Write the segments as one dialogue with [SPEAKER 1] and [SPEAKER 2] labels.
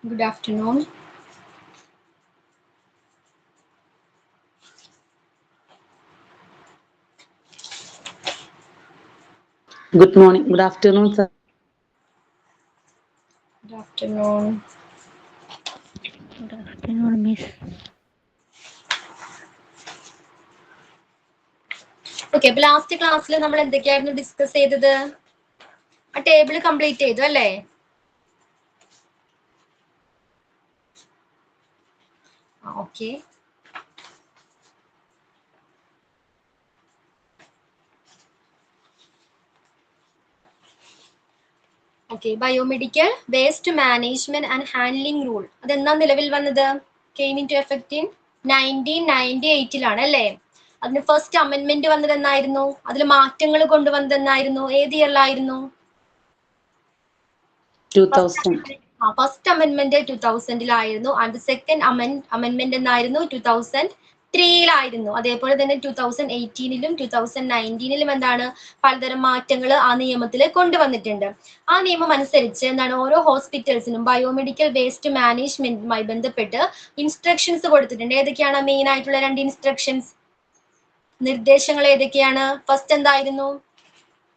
[SPEAKER 1] Good afternoon.
[SPEAKER 2] Good morning. Good afternoon, sir.
[SPEAKER 1] Good afternoon.
[SPEAKER 3] Good afternoon, Miss.
[SPEAKER 1] Okay, അപ്പൊ last ക്ലാസ്സിൽ നമ്മൾ എന്തൊക്കെയായിരുന്നു discuss ചെയ്തത്? ആ ടേബിൾ കംപ്ലീറ്റ് ചെയ്തു അല്ലേ? Okay. Okay, biomedical waste management and handling rule അതെന്നാ നിലവിൽ വന്നത്? Came into effect in 1998 അല്ലേ? അതിന് ഫസ്റ്റ് അമെന്റ്മെന്റ് വന്നത് എന്നായിരുന്നു? അതിൽ മാറ്റങ്ങൾ കൊണ്ടുവന്നത് എന്നായിരുന്നു? ഏത് ഇയറിലായിരുന്നു?
[SPEAKER 2] 2000.
[SPEAKER 1] ഫസ്റ്റ് അമെന്റ്മെന്റ് 2000-ലായിരുന്നു. ആൻഡ് സെക്കൻഡ് അമെന്റ്മെന്റ് എന്നായിരുന്നു? 2003-ലായിരുന്നു. അതേപോലെ തന്നെ 2018-ലും 2019-ലും എന്താണ് പലതരം മാറ്റങ്ങൾ ആ നിയമത്തിൽ കൊണ്ടുവന്നിട്ടുണ്ട്. ആ നിയമം അനുസരിച്ച് എന്താണ് ഓരോ ഹോസ്പിറ്റൽസിനും ബയോമെഡിക്കൽ വേസ്റ്റ് മാനേജ്മെന്റുമായി ബന്ധപ്പെട്ട് ഇൻസ്ട്രക്ഷൻസ് കൊടുത്തിട്ടുണ്ട്. ഏതൊക്കെയാണ് മെയിൻ ആയിട്ടുള്ള 2 ഇൻസ്ട്രക്ഷൻസ് നിർദ്ദേശങ്ങൾ ഏതൊക്കെയാണ്? ഫസ്റ്റ് എന്തായിരുന്നു?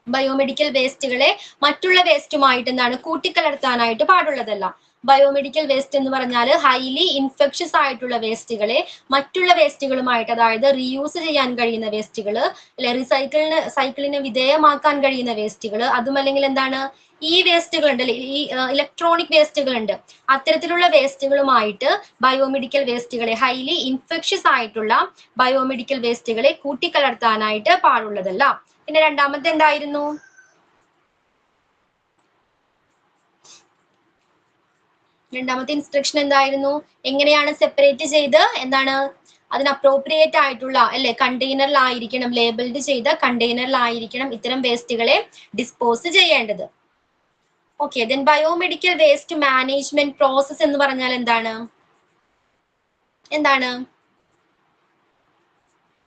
[SPEAKER 1] ബയോമെഡിക്കൽ വേസ്റ്റുകളെ മറ്റുള്ള വേസ്റ്റുമായിട്ട് എന്താണ് കൂട്ടിക്കലർത്താനായിട്ട് പാടുള്ളതല്ല. ബയോമെഡിക്കൽ വേസ്റ്റ് എന്ന് പറഞ്ഞാൽ ഹൈലി ഇൻഫെക്ഷസ് ആയിട്ടുള്ള വേസ്റ്റുകളെ മറ്റുള്ള വേസ്റ്റുകളുമായിട്ട്, അതായത് റീയൂസ് ചെയ്യാൻ കഴിയുന്ന വേസ്റ്റുകൾ, അല്ലെ സൈക്കിളിന് വിധേയമാക്കാൻ കഴിയുന്ന വേസ്റ്റുകൾ, അതും അല്ലെങ്കിൽ എന്താണ് ഈ വേസ്റ്റുകൾ ഉണ്ട്, ഈ ഇലക്ട്രോണിക് വേസ്റ്റുകൾ ഉണ്ട്, അത്തരത്തിലുള്ള വേസ്റ്റുകളുമായിട്ട് ബയോമെഡിക്കൽ വേസ്റ്റുകളെ, ഹൈലി ഇൻഫെക്ഷസ് ആയിട്ടുള്ള ബയോമെഡിക്കൽ വേസ്റ്റുകളെ കൂട്ടിക്കലർത്താനായിട്ട് പാടുള്ളതല്ല. പിന്നെ രണ്ടാമത്തെ എന്തായിരുന്നു? രണ്ടാമത്തെ ഇൻസ്ട്രക്ഷൻ എന്തായിരുന്നു? എങ്ങനെയാണ് സെപ്പറേറ്റ് ചെയ്ത് എന്താണ് അതിന് അപ്രോപ്രിയേറ്റ് ആയിട്ടുള്ള അല്ലെ കണ്ടെയ്നറിലായിരിക്കണം, ലേബിൾഡ് ചെയ്ത കണ്ടെയ്നറിലായിരിക്കണം ഇത്തരം വേസ്റ്റുകളെ ഡിസ്പോസ് ചെയ്യേണ്ടത്. Okay, then biomedical waste management process എന്ന് പറഞ്ഞാൽ എന്താണ്?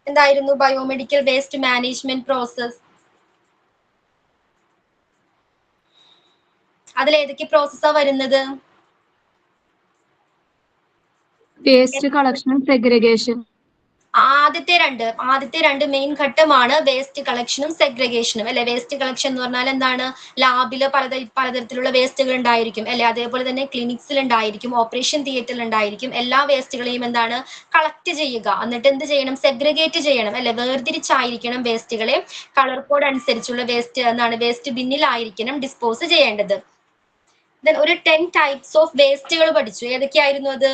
[SPEAKER 1] എന്തായിരുന്നു ബയോമെഡിക്കൽ വേസ്റ്റ് മാനേജ്മെന്റ് പ്രോസസ്? അതിൽ ഏതൊക്കെ പ്രോസസ്സാ വരുന്നത്?
[SPEAKER 4] വേസ്റ്റ് കളക്ഷനും സെഗ്രിഗേഷൻ.
[SPEAKER 1] ആദ്യത്തെ രണ്ട് മെയിൻ ഘട്ടമാണ് വേസ്റ്റ് കളക്ഷനും സെഗ്രിഗേഷനും അല്ലെ. വേസ്റ്റ് കളക്ഷൻ എന്ന് പറഞ്ഞാൽ എന്താണ്? ലാബില് പലതരത്തിലുള്ള വേസ്റ്റുകൾ ഉണ്ടായിരിക്കും അല്ലെ, അതേപോലെ തന്നെ ക്ലിനിക്സിൽ ഉണ്ടായിരിക്കും, ഓപ്പറേഷൻ തിയേറ്ററിൽ ഉണ്ടായിരിക്കും. എല്ലാ വേസ്റ്റുകളെയും എന്താണ് കളക്ട് ചെയ്യുക, എന്നിട്ട് എന്ത് ചെയ്യണം? സെഗ്രിഗേറ്റ് ചെയ്യണം അല്ലെ, വേർതിരിച്ചായിരിക്കണം വേസ്റ്റുകളെ കളർ കോഡ് അനുസരിച്ചുള്ള വേസ്റ്റ് ബിന്നിലായിരിക്കണം ഡിസ്പോസ് ചെയ്യേണ്ടത്. ദെൻ ഒരു 10 ടൈപ്സ് ഓഫ് വേസ്റ്റുകൾ പഠിച്ചു. ഏതൊക്കെയായിരുന്നു അത്?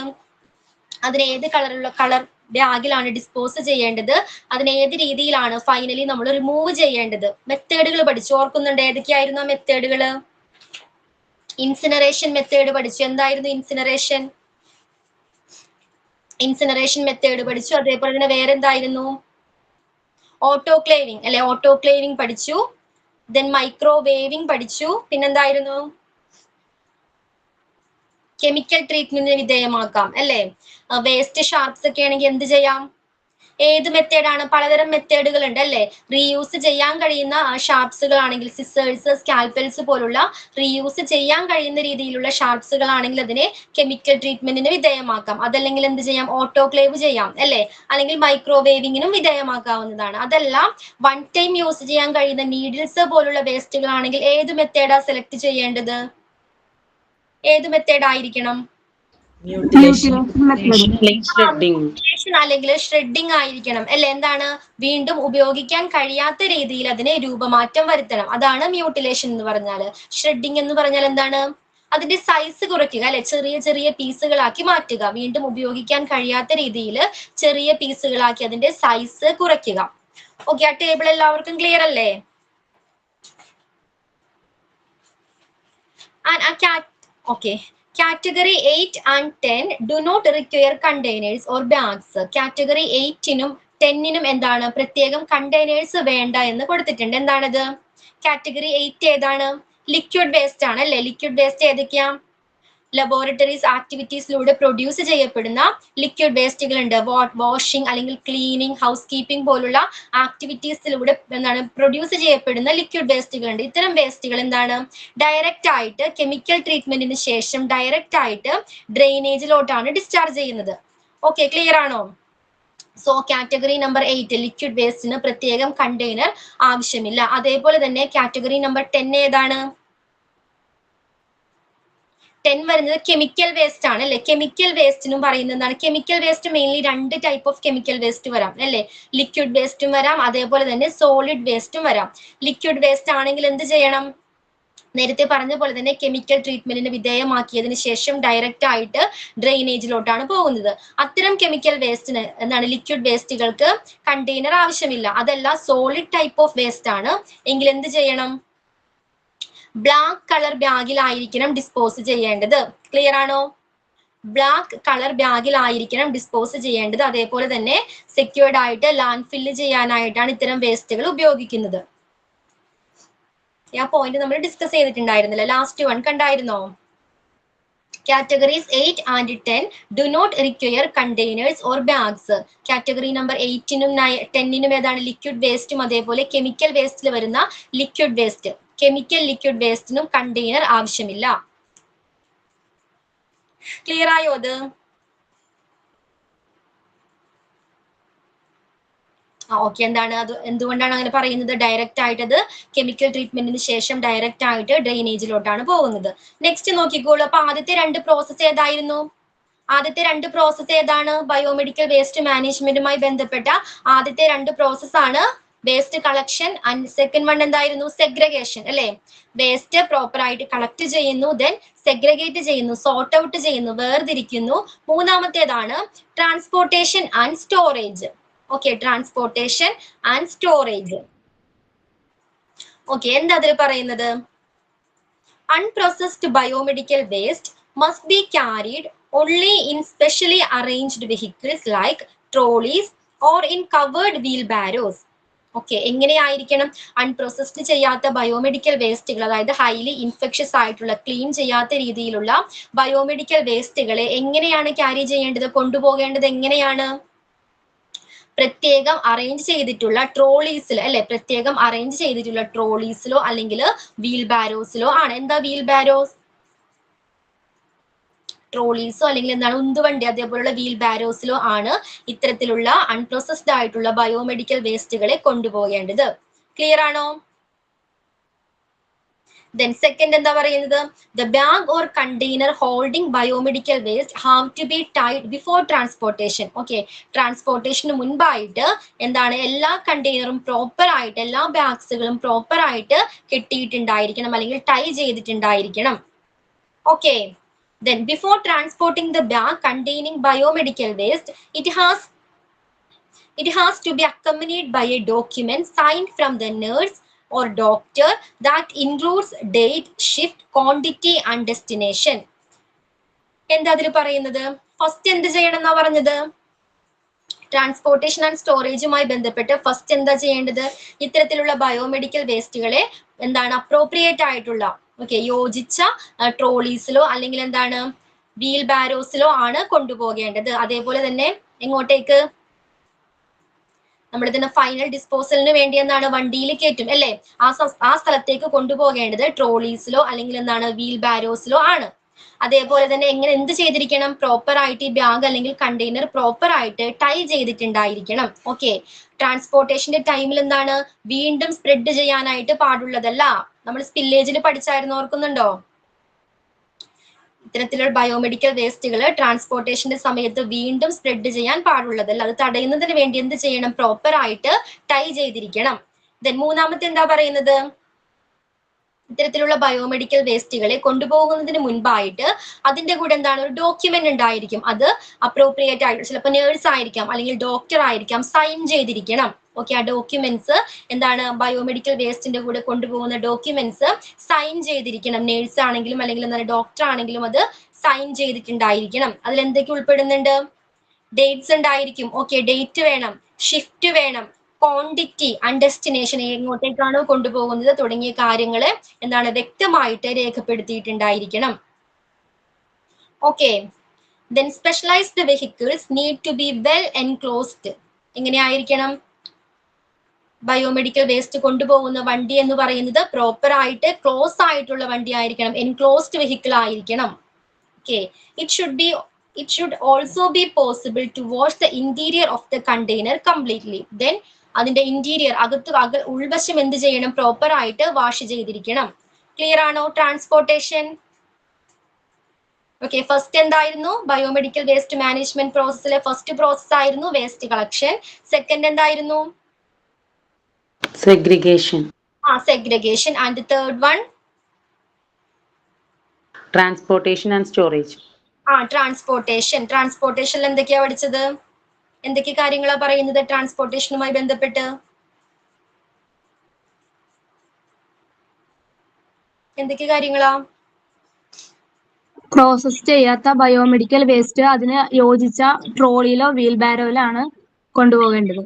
[SPEAKER 1] അതിന് ഏത് കളർ ബാഗിലാണ് ഡിസ്പോസ് ചെയ്യേണ്ടത്, അതിന് ഏത് രീതിയിലാണ് ഫൈനലി നമ്മൾ റിമൂവ് ചെയ്യേണ്ടത്. മെത്തേഡുകൾ പഠിച്ചു. ഓർക്കുന്നുണ്ട്? ഏതൊക്കെയായിരുന്നു ആ മെത്തേഡുകൾ? ഇൻസിനറേഷൻ മെത്തേഡ് പഠിച്ചു. എന്തായിരുന്നു ഇൻസിനറേഷൻ മെത്തേഡ് പഠിച്ചു. അതേപോലെ തന്നെ വേറെ എന്തായിരുന്നു? ഓട്ടോക്ലേവിംഗ് അല്ലെ, ഓട്ടോക്ലേവിംഗ് പഠിച്ചു. ദെൻ മൈക്രോവേവിംഗ് പഠിച്ചു. പിന്നെന്തായിരുന്നു? കെമിക്കൽ ട്രീറ്റ്മെന്റിന് വിധേയമാക്കാം അല്ലെ. വേസ്റ്റ് ഷാർപ്സ് ഒക്കെ ആണെങ്കിൽ എന്ത് ചെയ്യാം? ഏത് മെത്തേഡാണ്? പലതരം മെത്തേഡുകൾ ഉണ്ട് അല്ലെ. റീയൂസ് ചെയ്യാൻ കഴിയുന്ന ഷാർപ്സുകളാണെങ്കിൽ സിസേഴ്സ്, സ്കാൽപ്പൽസ് പോലുള്ള റീയൂസ് ചെയ്യാൻ കഴിയുന്ന രീതിയിലുള്ള ഷാർപ്സുകളാണെങ്കിൽ അതിനെ കെമിക്കൽ ട്രീറ്റ്മെന്റിന് വിധേയമാക്കാം. അതല്ലെങ്കിൽ എന്ത് ചെയ്യാം? ഓട്ടോക്ലേവ് ചെയ്യാം അല്ലെ, അല്ലെങ്കിൽ മൈക്രോവേവിങ്ങിനും വിധേയമാക്കാവുന്നതാണ്. അതെല്ലാം വൺ ടൈം യൂസ് ചെയ്യാൻ കഴിയുന്ന നീഡിൽസ് പോലുള്ള വേസ്റ്റുകളാണെങ്കിൽ ഏത് മെത്തേഡാ സെലക്ട് ചെയ്യേണ്ടത്? ഏത് മെത്തേഡ് ആയിരിക്കണം? അല്ലെങ്കിൽ ഷ്രെഡിങ് ആയിരിക്കണം അല്ലെ. എന്താണ്? വീണ്ടും ഉപയോഗിക്കാൻ കഴിയാത്ത രീതിയിൽ അതിനെ രൂപമാറ്റം വരുത്തണം. അതാണ് മ്യൂട്ടിലേഷൻ എന്ന് പറഞ്ഞാൽ. ഷ്രെഡിങ് എന്ന് പറഞ്ഞാൽ എന്താണ്? അതിന്റെ സൈസ് കുറയ്ക്കുക അല്ലെ, ചെറിയ ചെറിയ പീസുകളാക്കി മാറ്റുക. വീണ്ടും ഉപയോഗിക്കാൻ കഴിയാത്ത രീതിയിൽ ചെറിയ പീസുകളാക്കി അതിന്റെ സൈസ് കുറയ്ക്കുക. ഓക്കെ, ആ ടേബിൾ എല്ലാവർക്കും ക്ലിയർ അല്ലേ? Okay, Category 8 and 10 do not require containers or bags. Category 8-നും 10-നും എന്താണ്? പ്രത്യേകം കണ്ടെയ്നേഴ്സ് വേണ്ട എന്ന് കൊടുത്തിട്ടുണ്ട്. എന്താണത്? കാറ്റഗറി 8 ഏതാണ്? ലിക്വിഡ് വേസ്റ്റ് ആണ് അല്ലെ. ലിക്വിഡ് വേസ്റ്റ് ഏതൊക്കെയാ? ലബോറട്ടറീസ് ആക്ടിവിറ്റീസിലൂടെ പ്രൊഡ്യൂസ് ചെയ്യപ്പെടുന്ന ലിക്വിഡ് വേസ്റ്റുകൾ ഉണ്ട്. വാഷിംഗ് അല്ലെങ്കിൽ ക്ലീനിങ്, ഹൗസ് കീപ്പിംഗ് പോലുള്ള ആക്ടിവിറ്റീസിലൂടെ എന്താണ് പ്രൊഡ്യൂസ് ചെയ്യപ്പെടുന്ന ലിക്വിഡ് വേസ്റ്റുകൾ ഉണ്ട്. ഇത്തരം വേസ്റ്റുകൾ എന്താണ് ഡയറക്റ്റ് ആയിട്ട് കെമിക്കൽ ട്രീറ്റ്മെന്റിന് ശേഷം ഡയറക്റ്റ് ആയിട്ട് ഡ്രെയിനേജിലോട്ടാണ് ഡിസ്ചാർജ് ചെയ്യുന്നത്. ഓക്കെ, ക്ലിയർ ആണോ? സോ കാറ്റഗറി നമ്പർ 8 ലിക്വിഡ് വേസ്റ്റിന് പ്രത്യേകം കണ്ടെയ്നർ ആവശ്യമില്ല. അതേപോലെ തന്നെ കാറ്റഗറി നമ്പർ 10 ഏതാണ്? 10 വരുന്നത് കെമിക്കൽ വേസ്റ്റ് ആണ് അല്ലെ. കെമിക്കൽ വേസ്റ്റിനും പറയുന്നത് എന്താണ്? Chemical waste mainly 2 type of chemical waste വരാം അല്ലെ. ലിക്വിഡ് വേസ്റ്റും വരാം, അതേപോലെ തന്നെ സോളിഡ് വേസ്റ്റും വരാം. ലിക്വിഡ് വേസ്റ്റ് ആണെങ്കിൽ എന്ത് ചെയ്യണം? നേരത്തെ പറഞ്ഞ പോലെ തന്നെ കെമിക്കൽ ട്രീറ്റ്മെന്റിന് വിധേയമാക്കിയതിനു ശേഷം ഡയറക്റ്റ് ആയിട്ട് ഡ്രെയിനേജിലോട്ടാണ് പോകുന്നത്. അത്തരം കെമിക്കൽ വേസ്റ്റിന് എന്താണ് ലിക്വിഡ് വേസ്റ്റുകൾക്ക് കണ്ടെയ്നർ ആവശ്യമില്ല. അതല്ല സോളിഡ് ടൈപ്പ് ഓഫ് വേസ്റ്റ് ആണ് എങ്കിൽ എന്ത് ചെയ്യണം? ബ്ലാക്ക് കളർ ബാഗിലായിരിക്കണം ഡിസ്പോസ് ചെയ്യേണ്ടത്. ക്ലിയർ ആണോ? ബ്ലാക്ക് കളർ ബാഗിലായിരിക്കണം ഡിസ്പോസ് ചെയ്യേണ്ടത്. അതേപോലെ തന്നെ സെക്യൂർഡ് ആയിട്ട് ലാൻഡ് ഫില്ല് ചെയ്യാനായിട്ടാണ് ഇത്തരം വേസ്റ്റുകൾ ഉപയോഗിക്കുന്നത്. ആ പോയിന്റ് നമ്മൾ ഡിസ്കസ് ചെയ്തിട്ടുണ്ടായിരുന്നില്ല. ലാസ്റ്റ് വൺ കണ്ടായിരുന്നോ? Categories 8 and 10 do not require containers or bags. Category number 8നും 10നും ഏതാണ്? ലിക്വിഡ് വേസ്റ്റും അതേപോലെ കെമിക്കൽ വേസ്റ്റിൽ വരുന്ന ലിക്വിഡ് വേസ്റ്റ്. കെമിക്കൽ ലിക്വിഡ് വേസ്റ്റിനും കണ്ടെയ്നർ ആവശ്യമില്ല. ക്ലിയർ ആയോ അത്? ഓക്കെ, എന്താണ് അത്? എന്തുകൊണ്ടാണ് അങ്ങനെ പറയുന്നത്? ഡയറക്റ്റ് ആയിട്ട് അത് കെമിക്കൽ ട്രീറ്റ്മെന്റിന് ശേഷം ഡയറക്റ്റ് ആയിട്ട് ഡ്രെയിനേജിലോട്ടാണ് പോകുന്നത്. നെക്സ്റ്റ് നോക്കിക്കോളൂ. അപ്പൊ ആദ്യത്തെ 2 പ്രോസസ് ഏതായിരുന്നു? ആദ്യത്തെ 2 പ്രോസസ് ഏതാണ്? ബയോമെഡിക്കൽ വേസ്റ്റ് മാനേജ്മെന്റുമായി ബന്ധപ്പെട്ട ആദ്യത്തെ 2 പ്രോസസ് ആണ് waste collection and second one എന്തായിരുന്നു? സെഗ്രിഗേഷൻ അല്ലെ. വേസ്റ്റ് പ്രോപ്പർ ആയിട്ട് കളക്ട് ചെയ്യുന്നു, ദെൻ സെഗ്രിഗേറ്റ് ചെയ്യുന്നു, സോർട്ട് ഔട്ട് ചെയ്യുന്നു, വേർതിരിക്കുന്നു. മൂന്നാമത്തേതാണ് transportation and storage. Okay, transportation and storage. Okay, എന്താ അതിൽ പറയുന്നത്? Unprocessed biomedical waste must be carried only in specially arranged vehicles like trolleys or in covered wheelbarrows. Okay, എങ്ങനെയായിരിക്കണം? Unprocessed ചെയ്യാത്ത biomedical വേസ്റ്റുകൾ, അതായത് ഹൈലി ഇൻഫെക്ഷസ് ആയിട്ടുള്ള ക്ലീൻ ചെയ്യാത്ത രീതിയിലുള്ള ബയോമെഡിക്കൽ വേസ്റ്റുകളെ എങ്ങനെയാണ് ക്യാരി ചെയ്യേണ്ടത്, കൊണ്ടുപോകേണ്ടത്? എങ്ങനെയാണ്? പ്രത്യേകം അറേഞ്ച് ചെയ്തിട്ടുള്ള ട്രോളീസിൽ അല്ലെ. പ്രത്യേകം അറേഞ്ച് ചെയ്തിട്ടുള്ള ട്രോളീസിലോ അല്ലെങ്കിൽ വീൽ ബാരോസിലോ ആണ്. എന്താ വീൽ ബാരോസ്? ട്രോളീസോ അല്ലെങ്കിൽ എന്താണ് ഉന്തുവണ്ടി, അതേപോലുള്ള വീൽ ബാരോസിലോ ആണ് ഇത്തരത്തിലുള്ള അൺപ്രോസസ്ഡ് ആയിട്ടുള്ള ബയോമെഡിക്കൽ വേസ്റ്റുകളെ കൊണ്ടുപോകേണ്ടത്. ക്ലിയർ ആണോ? Then second എന്താ പറയുന്നത്? The bag or container holding biomedical waste have to be tied before transportation. Okay, ട്രാൻസ്പോർട്ടേഷന് മുൻപായിട്ട് എന്താണ് എല്ലാ കണ്ടെയ്നറും പ്രോപ്പർ ആയിട്ട്, എല്ലാ ബാഗ്സുകളും പ്രോപ്പർ ആയിട്ട് കെട്ടിയിട്ടുണ്ടായിരിക്കണം അല്ലെങ്കിൽ tie ചെയ്തിട്ടുണ്ടായിരിക്കണം. Okay, then before transporting the bag containing biomedical waste, it has to be accompanied by a document signed from the nurse or doctor that includes date, shift, quantity and destination. എന്താ അതിൽ പറയുന്നത്? First എന്ത് ചെയ്യണം എന്നാ പറഞ്ഞത്? Transportation and സ്റ്റോറേജുമായി ബന്ധപ്പെട്ട് first എന്താ ചെയ്യേണ്ടത്? ഇത്തരത്തിലുള്ള ബയോമെഡിക്കൽ വേസ്റ്റുകളെ എന്താണ് അപ്രോപ്രിയേറ്റ് ആയിട്ടുള്ള യോജിച്ച ട്രോളീസിലോ അല്ലെങ്കിൽ എന്താണ് വീൽ ബാരോസിലോ ആണ് കൊണ്ടുപോകേണ്ടത്. അതേപോലെ തന്നെ എങ്ങോട്ടേക്ക്? നമ്മളിതിന് ഫൈനൽ ഡിസ്പോസലിന് വേണ്ടി എന്താണ് വണ്ടിയിൽ കയറ്റും അല്ലെ. ആ സ്ഥലത്തേക്ക് കൊണ്ടുപോകേണ്ടത് ട്രോളീസിലോ അല്ലെങ്കിൽ എന്താണ് വീൽ ബാരോസിലോ ആണ്. അതേപോലെ തന്നെ എന്ത് ചെയ്തിരിക്കണം? പ്രോപ്പർ ആയിട്ട് ഈ ബാഗ് അല്ലെങ്കിൽ കണ്ടെയ്നർ പ്രോപ്പർ ആയിട്ട് ടൈ ചെയ്തിട്ടുണ്ടായിരിക്കണം. ഓക്കെ, ട്രാൻസ്പോർട്ടേഷന്റെ ടൈമിൽ എന്താണ് വീണ്ടും സ്പ്രെഡ് ചെയ്യാനായിട്ട് പാടുള്ളതല്ല. നമ്മൾ സ്പില്ലേജിൽ പഠിച്ചായിരുന്നു, ഓർക്കുന്നുണ്ടോ? ഇത്തരത്തിലുള്ള ബയോമെഡിക്കൽ വേസ്റ്റുകൾ ട്രാൻസ്പോർട്ടേഷന്റെ സമയത്ത് വീണ്ടും സ്പ്രെഡ് ചെയ്യാൻ പാടുള്ളതല്ല. അത് തടയുന്നതിന് വേണ്ടി എന്ത് ചെയ്യണം? പ്രോപ്പർ ആയിട്ട് ടൈ ചെയ്തിരിക്കണം. ദെൻ മൂന്നാമത്തെ എന്താ പറയുന്നത്? ഇത്തരത്തിലുള്ള ബയോമെഡിക്കൽ വേസ്റ്റുകളെ കൊണ്ടുപോകുന്നതിന് മുൻപായിട്ട് അതിന്റെ കൂടെ എന്താണ് ഒരു ഡോക്യുമെന്റ് ഉണ്ടായിരിക്കും. അത് അപ്രോപ്രിയേറ്റ് ആയിട്ട് ചിലപ്പോൾ നേഴ്സ് ആയിരിക്കാം അല്ലെങ്കിൽ ഡോക്ടർ ആയിരിക്കാം, സൈൻ ചെയ്തിരിക്കണം. ഓക്കെ, ആ ഡോക്യുമെന്റ്സ് എന്താണ് ബയോമെഡിക്കൽ വേസ്റ്റിന്റെ കൂടെ കൊണ്ടുപോകുന്ന ഡോക്യുമെന്റ്സ് സൈൻ ചെയ്തിരിക്കണം. നേഴ്സ് ആണെങ്കിലും അല്ലെങ്കിൽ എന്താണ് ഡോക്ടർ ആണെങ്കിലും അത് സൈൻ ചെയ്തിട്ടുണ്ടായിരിക്കണം. അതിൽ എന്തൊക്കെ ഉൾപ്പെടുന്നുണ്ട്? ഡേറ്റ്സ് ഉണ്ടായിരിക്കും. ഓക്കെ, ഡേറ്റ് വേണം, ഷിഫ്റ്റ് വേണം, ക്വാണ്ടിറ്റി ആൻഡ് ഡെസ്റ്റിനേഷൻ, എങ്ങോട്ടേക്കാണോ കൊണ്ടുപോകുന്നത് തുടങ്ങിയ കാര്യങ്ങള് എന്താണ് വ്യക്തമായിട്ട് രേഖപ്പെടുത്തിയിട്ടുണ്ടായിരിക്കണം. Okay. Then specialized vehicles need to be well enclosed. എങ്ങനെയായിരിക്കണം? ബയോമെഡിക്കൽ വേസ്റ്റ് കൊണ്ടുപോകുന്ന വണ്ടി എന്ന് പറയുന്നത് പ്രോപ്പർ ആയിട്ട് ക്ലോസ് ആയിട്ടുള്ള വണ്ടി ആയിരിക്കണം, എൻക്ലോസ്ഡ് വെഹിക്കിൾ ആയിരിക്കണം. Okay, it should also be possible to wash the interior of the container completely. Then അതിന്റെ ഇന്റീരിയർ ഉൾവശം എന്ത് ചെയ്യണം? പ്രോപ്പർ ആയിട്ട് വാഷ് ചെയ്തിരിക്കണം. ക്ലിയർ ആണോ? ട്രാൻസ്പോർട്ടേഷൻ. ഓക്കെ, ഫസ്റ്റ് എന്തായിരുന്നു? ബയോമെഡിക്കൽ വേസ്റ്റ് മാനേജ്മെന്റ് പ്രോസസ്സിലെ ഫസ്റ്റ് പ്രോസസ് ആയിരുന്നു വേസ്റ്റ് കളക്ഷൻ. സെക്കൻഡ് എന്തായിരുന്നു?
[SPEAKER 2] Segregation.
[SPEAKER 1] Segregation. And the third one?
[SPEAKER 2] Transportation and storage.
[SPEAKER 1] Transportation. Transportation എന്തൊക്കെയാ പഠിച്ചത്? എന്തൊക്കെ കാര്യങ്ങളാ പറയുന്നത് ട്രാൻസ്പോർട്ടേഷനുമായി ബന്ധപ്പെട്ട്? എന്തൊക്കെ കാര്യങ്ങളാ?
[SPEAKER 4] പ്രോസസ് ചെയ്യാത്ത ബയോമെഡിക്കൽ വേസ്റ്റ് അതിന് യോജിച്ച ട്രോളിയിലോ വീൽ ബാരോയിലോ ആണ് കൊണ്ടുപോകേണ്ടത്.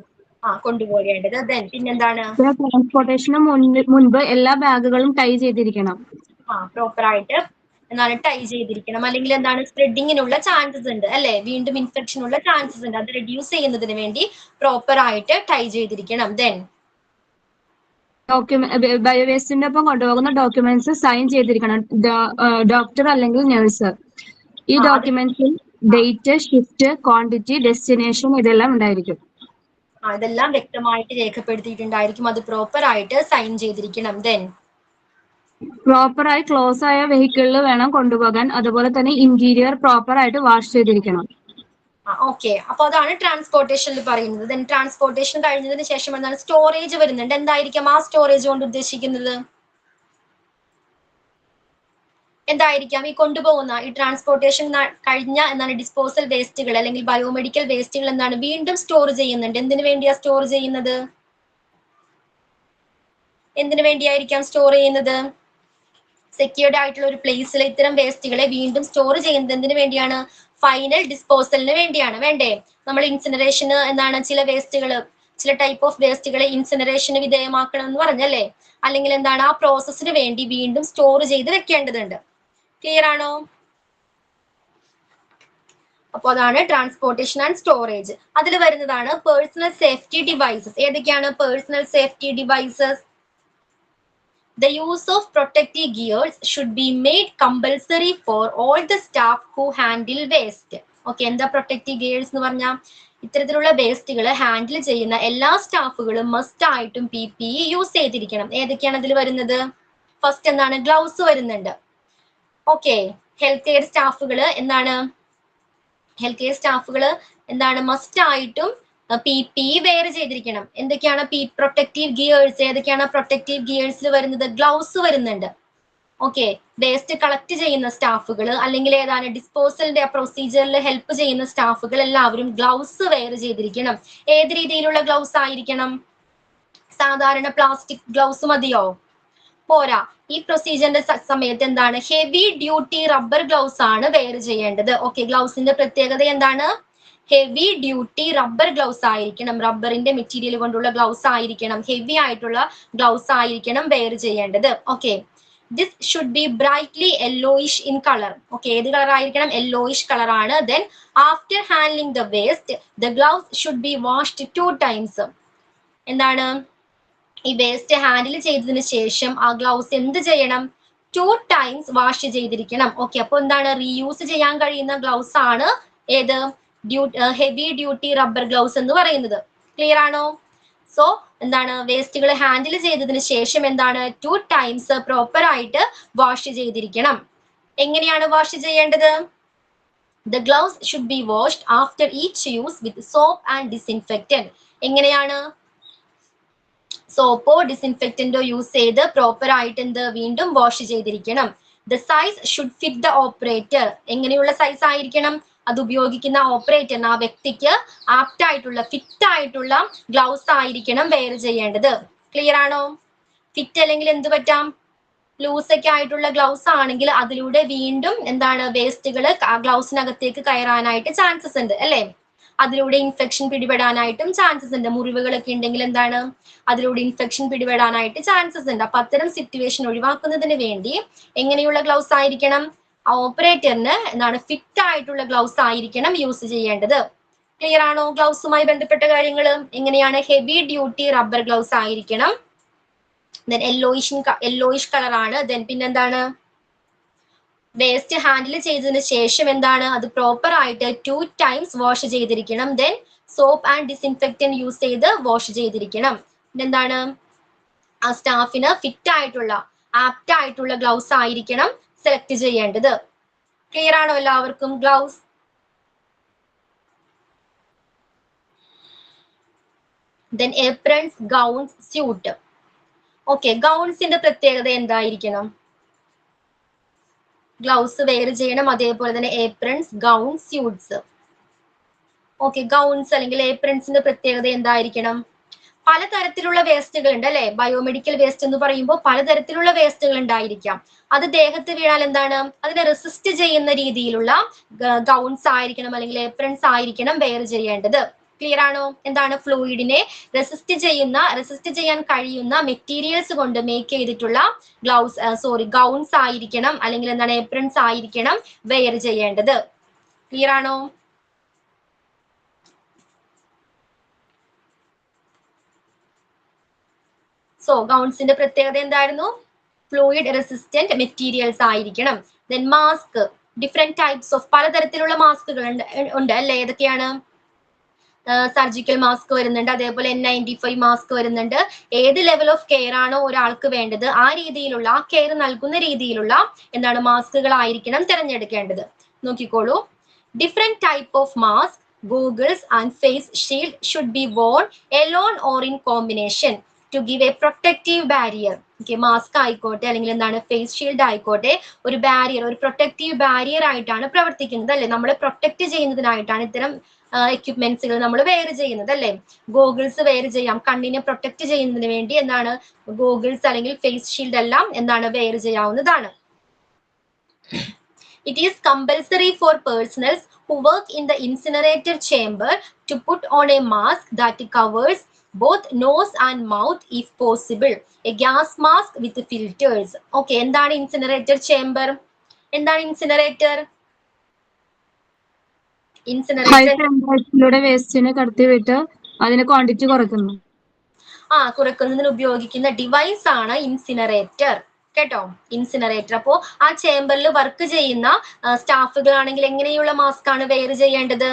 [SPEAKER 1] കൊണ്ടുപോകേണ്ടത്. ദെൻ പിന്നെന്താണ്?
[SPEAKER 4] ട്രാൻസ്പോർട്ടേഷന് മുൻപ് എല്ലാ ബാഗുകളും ടൈ ചെയ്തിരിക്കണം.
[SPEAKER 1] പ്രോപ്പർ ആയിട്ട് എന്താണ് ടൈ ചെയ്തിരിക്കണം. അല്ലെങ്കിൽ എന്താണ് സ്പ്രെഡിങ്ങിനുള്ള ചാൻസസ് ഉണ്ട് അല്ലെ, വീണ്ടും ഇൻഫെക്ഷൻ ഉള്ള ചാൻസസ് ഉണ്ട്. അത് റെഡ്യൂസ് ചെയ്യുന്നതിന് വേണ്ടി പ്രോപ്പർ ആയിട്ട് ടൈ ചെയ്തിരിക്കണം. ദെൻ
[SPEAKER 4] ബയോവേസ്റ്റിന്റെ ഒപ്പം കൊണ്ടുപോകുന്ന ഡോക്യുമെന്റ്സ് സൈൻ ചെയ്തിരിക്കണം, ഡോക്ടർ അല്ലെങ്കിൽ നഴ്സ്. ഈ ഡോക്യുമെന്റ്സിൽ ഡേറ്റ്, ഷിഫ്റ്റ്, ക്വാണ്ടിറ്റി, ഡെസ്റ്റിനേഷൻ ഇതെല്ലാം ഉണ്ടായിരിക്കും.
[SPEAKER 1] ഇതെല്ലാം വ്യക്തമായിട്ട് രേഖപ്പെടുത്തിയിട്ടുണ്ടായിരിക്കും. അത് പ്രോപ്പർ ആയിട്ട് സൈൻ ചെയ്തിരിക്കണം. ദെൻ
[SPEAKER 4] പ്രോപ്പറായി ക്ലോസ് ആയ വെഹിക്കിളിൽ വേണം കൊണ്ടുപോകാൻ. അതുപോലെ തന്നെ ഇന്റീരിയർ പ്രോപ്പർ ആയിട്ട് വാഷ് ചെയ്തിരിക്കണം.
[SPEAKER 1] ഓക്കെ, അപ്പൊ അതാണ് ട്രാൻസ്പോർട്ടേഷനിൽ പറയുന്നത്. ദെൻ ട്രാൻസ്പോർട്ടേഷൻ കഴിഞ്ഞതിന് ശേഷം എന്താണ്? സ്റ്റോറേജ് വരുന്നുണ്ട്. എന്തായിരിക്കും ആ സ്റ്റോറേജ് കൊണ്ട് ഉദ്ദേശിക്കുന്നത്? എന്തായിരിക്കാം ഈ കൊണ്ടുപോകുന്ന ഈ ട്രാൻസ്പോർട്ടേഷൻ കഴിഞ്ഞ എന്താണ് ഡിസ്പോസൽ വേസ്റ്റുകൾ അല്ലെങ്കിൽ ബയോമെഡിക്കൽ വേസ്റ്റുകൾ എന്താണ് വീണ്ടും സ്റ്റോർ ചെയ്യുന്നുണ്ട്. എന്തിനു വേണ്ടിയാ സ്റ്റോർ ചെയ്യുന്നത്? എന്തിനു വേണ്ടിയായിരിക്കാം സ്റ്റോർ ചെയ്യുന്നത്? സെക്യൂർഡ് ആയിട്ടുള്ള ഒരു പ്ലേസിൽ ഇത്തരം വേസ്റ്റുകളെ വീണ്ടും സ്റ്റോർ ചെയ്യുന്നത് എന്തിനു വേണ്ടിയാണ്? ഫൈനൽ ഡിസ്പോസലിന് വേണ്ടിയാണ്. വേണ്ടേ? നമ്മൾ ഇൻസിനറേഷന് എന്താണ് ചില വേസ്റ്റുകൾ, ചില ടൈപ്പ് ഓഫ് വേസ്റ്റുകളെ ഇൻസിനറേഷന് വിധേയമാക്കണം എന്ന് പറഞ്ഞല്ലേ? അല്ലെങ്കിൽ എന്താണ് ആ പ്രോസസ്സിന് വേണ്ടി വീണ്ടും സ്റ്റോർ ചെയ്ത് വെക്കേണ്ടതുണ്ട്. ക്ലിയർ ആണോ? അപ്പോൾ അതാണ് ട്രാൻസ്പോർട്ടേഷൻ ആൻഡ് സ്റ്റോറേജ്. അതിൽ വരുന്നതാണ് പേഴ്സണൽ സേഫ്റ്റി ഡിവൈസസ്. ഏതൊക്കെയാണ് personal safety devices? The use of protective gears should be made compulsory for all the staff who handle waste. Okay, എന്താ പ്രൊട്ടക്റ്റീവ് ഗിയേഴ്സ് എന്ന് പറഞ്ഞാൽ? ഇത്തരത്തിലുള്ള വേസ്റ്റുകൾ ഹാൻഡിൽ ചെയ്യുന്ന എല്ലാ സ്റ്റാഫുകളും മസ്റ്റ് ആയിട്ടും PPE യൂസ് ചെയ്തിരിക്കണം. ഏതൊക്കെയാണ് അതിൽ വരുന്നത്? ഫസ്റ്റ് എന്താണ്? ഗ്ലൗസ് വരുന്നുണ്ട്. ഓക്കെ, ഹെൽത്ത് കെയർ സ്റ്റാഫുകൾ എന്താണ് മസ്റ്റ് ആയിട്ടും PPE വെയർ ചെയ്തിരിക്കണം. എന്തൊക്കെയാണ് പ്രൊട്ടക്റ്റീവ് ഗിയേഴ്സ്? ഏതൊക്കെയാണ് പ്രൊട്ടക്റ്റീവ് ഗിയേഴ്സിൽ വരുന്നത്? ഗ്ലൗസ് വരുന്നുണ്ട്. ഓക്കെ, വേസ്റ്റ് കളക്ട് ചെയ്യുന്ന സ്റ്റാഫുകൾ അല്ലെങ്കിൽ ഏതാണ് ഡിസ്പോസലിന്റെ പ്രൊസീജിയറിൽ ഹെൽപ്പ് ചെയ്യുന്ന സ്റ്റാഫുകൾ എല്ലാവരും ഗ്ലൗസ് വെയർ ചെയ്തിരിക്കണം. ഏത് രീതിയിലുള്ള ഗ്ലൗസ് ആയിരിക്കണം? സാധാരണ പ്ലാസ്റ്റിക് ഗ്ലൗസ് മതിയോ? പോരാ. ഈ പ്രൊസീജിയറിന്റെ സമയത്ത് എന്താണ്? ഹെവി ഡ്യൂട്ടി റബ്ബർ ഗ്ലൗസ് ആണ് വെയർ ചെയ്യേണ്ടത്. ഓക്കെ, ഗ്ലൗസിന്റെ പ്രത്യേകത എന്താണ്? ഹെവി ഡ്യൂട്ടി റബ്ബർ ഗ്ലൗസ് ആയിരിക്കണം. റബ്ബറിന്റെ മെറ്റീരിയൽ കൊണ്ടുള്ള ഗ്ലൗസ് ആയിരിക്കണം. ഹെവി ആയിട്ടുള്ള ഗ്ലൗസ് ആയിരിക്കണം വെയർ ചെയ്യേണ്ടത്. Okay, this should be brightly yellowish in colour. Okay, ഏത് കളർ ആയിരിക്കണം? യെല്ലോയിഷ് കളർ ആണ്. Then after handling the waste the gloves should be washed 2 times. എന്താണ്? ഈ വേസ്റ്റ് ഹാൻഡിൽ ചെയ്തതിന് ശേഷം ആ ഗ്ലൗസ് എന്ത് ചെയ്യണം? 2 times വാഷ് ചെയ്തിരിക്കണം. ഓക്കെ, അപ്പൊ എന്താണ്? റീയൂസ് ചെയ്യാൻ കഴിയുന്ന ഗ്ലൗസ് ആണ് ഏത്? ഹെവി ഡ്യൂട്ടി റബ്ബർ ഗ്ലൗസ് എന്ന് പറയുന്നത്. ക്ലിയർ ആണോ? സോ എന്താണ്? വേസ്റ്റുകൾ ഹാൻഡിൽ ചെയ്തതിന് ശേഷം എന്താണ്? 2 times പ്രോപ്പർ ആയിട്ട് വാഷ് ചെയ്തിരിക്കണം. എങ്ങനെയാണ് വാഷ് ചെയ്യേണ്ടത്? The gloves should be washed after each use with soap and disinfectant. എങ്ങനെയാണ്? സോപ്പോ ഡിസിൻഫെക്റ്റന്റോ യൂസ് ചെയ്ത് പ്രോപ്പർ ആയിട്ട് എന്ത് വീണ്ടും വാഷ് ചെയ്തിരിക്കണം. The size should fit the operator. എങ്ങനെയുള്ള സൈസ് ആയിരിക്കണം? അത് ഉപയോഗിക്കുന്ന ഓപ്പറേറ്ററിന്, ആ വ്യക്തിക്ക് ആപ്റ്റ് ആയിട്ടുള്ള ഫിറ്റ് ആയിട്ടുള്ള ഗ്ലൗസ് ആയിരിക്കണം വെയർ ചെയ്യേണ്ടത്. ക്ലിയർ ആണോ? ഫിറ്റ് അല്ലെങ്കിൽ എന്ത് പറ്റാം? ലൂസ് ഒക്കെ ആയിട്ടുള്ള ഗ്ലൗസ് ആണെങ്കിൽ അതിലൂടെ വീണ്ടും എന്താണ് വേസ്റ്റുകൾ ആ ഗ്ലൗസിനകത്തേക്ക് കയറാനായിട്ട് ചാൻസസ് ഉണ്ട് അല്ലേ? അതിലൂടെ ഇൻഫെക്ഷൻ പിടിപെടാനായിട്ടും ചാൻസസ് ഉണ്ട്. മുറിവുകളൊക്കെ ഉണ്ടെങ്കിൽ എന്താണ്? അതിലൂടെ ഇൻഫെക്ഷൻ പിടിപെടാനായിട്ട് ചാൻസസ് ഉണ്ട്. അപ്പൊ അത്തരം സിറ്റുവേഷൻ ഒഴിവാക്കുന്നതിന് വേണ്ടി എങ്ങനെയുള്ള ഗ്ലൗസ് ആയിരിക്കണം? ആ ഓപ്പറേറ്ററിന് എന്താണ് ഫിറ്റ് ആയിട്ടുള്ള ഗ്ലൗസ് ആയിരിക്കണം യൂസ് ചെയ്യേണ്ടത്. ക്ലിയർ ആണോ? ഗ്ലൗസുമായി ബന്ധപ്പെട്ട കാര്യങ്ങൾ എങ്ങനെയാണ്? ഹെവി ഡ്യൂട്ടി റബ്ബർ ഗ്ലൗസ് ആയിരിക്കണം. ദെൻ യെല്ലോയിഷ് കളർ ആണ്. ദെൻ പിന്നെന്താണ്? വേസ്റ്റ് ഹാൻഡിൽ ചെയ്തതിന് ശേഷം എന്താണ് അത് പ്രോപ്പർ ആയിട്ട് 2 times വാഷ് ചെയ്തിരിക്കണം. Then soap and disinfectant use ചെയ്ത് വാഷ് ചെയ്തിരിക്കണം. പിന്നെന്താണ്? ആ സ്റ്റാഫിന് ഫിറ്റ് ആയിട്ടുള്ള ആപ്റ്റ് ആയിട്ടുള്ള ഗ്ലൗസ് ആയിരിക്കണം സെലക്ട് ചെയ്യേണ്ടത്. ക്ലിയർ ആണോ എല്ലാവർക്കും? Gloves then aprons, gowns, suit. Okay, ഗൗൺസിന്റെ പ്രത്യേകത എന്തായിരിക്കണം? ഗ്ലൗസ് വെയർ ചെയ്യണം, അതേപോലെ തന്നെ aprons, gowns, suits. Okay, gowns അല്ലെങ്കിൽ ഏപ്രൺസിന്റെ പ്രത്യേകത എന്തായിരിക്കണം? പലതരത്തിലുള്ള വേസ്റ്റുകൾ ഉണ്ട് അല്ലെ? ബയോമെഡിക്കൽ വേസ്റ്റ് എന്ന് പറയുമ്പോൾ പലതരത്തിലുള്ള വേസ്റ്റുകൾ ഉണ്ടായിരിക്കാം. അത് ദേഹത്ത് വീണാൽ എന്താണ് അതിനെ റെസിസ്റ്റ് ചെയ്യുന്ന രീതിയിലുള്ള ഗൗൺസ് ആയിരിക്കണം അല്ലെങ്കിൽ ഏപ്രൺസ് ആയിരിക്കണം വെയർ ചെയ്യേണ്ടത്. ക്ലിയർ ആണോ? എന്താണ് ഫ്ലൂയിഡിനെ റെസിസ്റ്റ് ചെയ്യാൻ കഴിയുന്ന മെറ്റീരിയൽസ് കൊണ്ട് മേക്ക് ചെയ്തിട്ടുള്ള ഗൗൺസ് ആയിരിക്കണം അല്ലെങ്കിൽ എന്താണ് ഏപ്രൺസ് ആയിരിക്കണം വെയർ ചെയ്യേണ്ടത്. ക്ലിയർ ആണോ? സോ ഗൗൺസിന്റെ പ്രത്യേകത എന്തായിരുന്നു? ഫ്ലൂയിഡ് റെസിസ്റ്റന്റ് മെറ്റീരിയൽസ് ആയിരിക്കണം. Then mask, different types of പലതരത്തിലുള്ള മാസ്കുകൾ ഉണ്ട് അല്ലെ? ഏതൊക്കെയാണ്? സർജിക്കൽ മാസ്ക് വരുന്നുണ്ട്, അതേപോലെ N95 മാസ്ക് വരുന്നുണ്ട്. ഏത് ലെവൽ ഓഫ് കെയർ ആണോ ഒരാൾക്ക് വേണ്ടത് ആ രീതിയിലുള്ള ആ കെയർ നൽകുന്ന രീതിയിലുള്ള എന്താണ് മാസ്കുകൾ ആയിരിക്കണം തിരഞ്ഞെടുക്കേണ്ടത്. നോക്കിക്കോളൂ. Different type of mask, goggles and face shield should be worn alone or in combination to give a protective barrier. Mask ആയിക്കോട്ടെ അല്ലെങ്കിൽ എന്താണ് ഫേസ് ഷീൽഡ് ആയിക്കോട്ടെ ഒരു ബാരിയർ, ഒരു പ്രൊട്ടക്റ്റീവ് ബാരിയർ ആയിട്ടാണ് പ്രവർത്തിക്കുന്നത് അല്ലെ? നമ്മളെ പ്രൊട്ടക്ട് ചെയ്യുന്നതിനായിട്ടാണ് ഇത്തരം എക്യുപ്മെന്റ്സുകൾ നമ്മൾ വെയർ ചെയ്യുന്നത് അല്ലെ? ഗോഗിൾസ് വെയർ ചെയ്യാം, കണ്ണിനെ പ്രൊട്ടക്ട് ചെയ്യുന്നതിന് വേണ്ടി എന്താണ് ഗോഗിൾസ് അല്ലെങ്കിൽ ഫേസ് ഷീൽഡ് എല്ലാം എന്താണ് വെയർ ചെയ്യാവുന്നതാണ്. It is compulsory for personnel who work in the incinerator chamber to put on a mask that covers both nose and mouth if possible. A gas mask with filters. Okay, എന്താണ് incinerator chamber? എന്താണ് incinerator?
[SPEAKER 4] ിലൂടെ വേസ്റ്റിനെ കടത്തിവിട്ട് അതിന്റെ quantity കുറയ്ക്കുന്നു.
[SPEAKER 1] കുറയ്ക്കുന്നതിന് ഉപയോഗിക്കുന്ന device ആണ് incinerator. കേട്ടോ, incinerator. അപ്പോ ആ ചേംബറിൽ വർക്ക് ചെയ്യുന്ന സ്റ്റാഫുകളാണെങ്കിൽ എങ്ങനെയുള്ള മാസ്ക് ആണ് വെയർ ചെയ്യേണ്ടത്?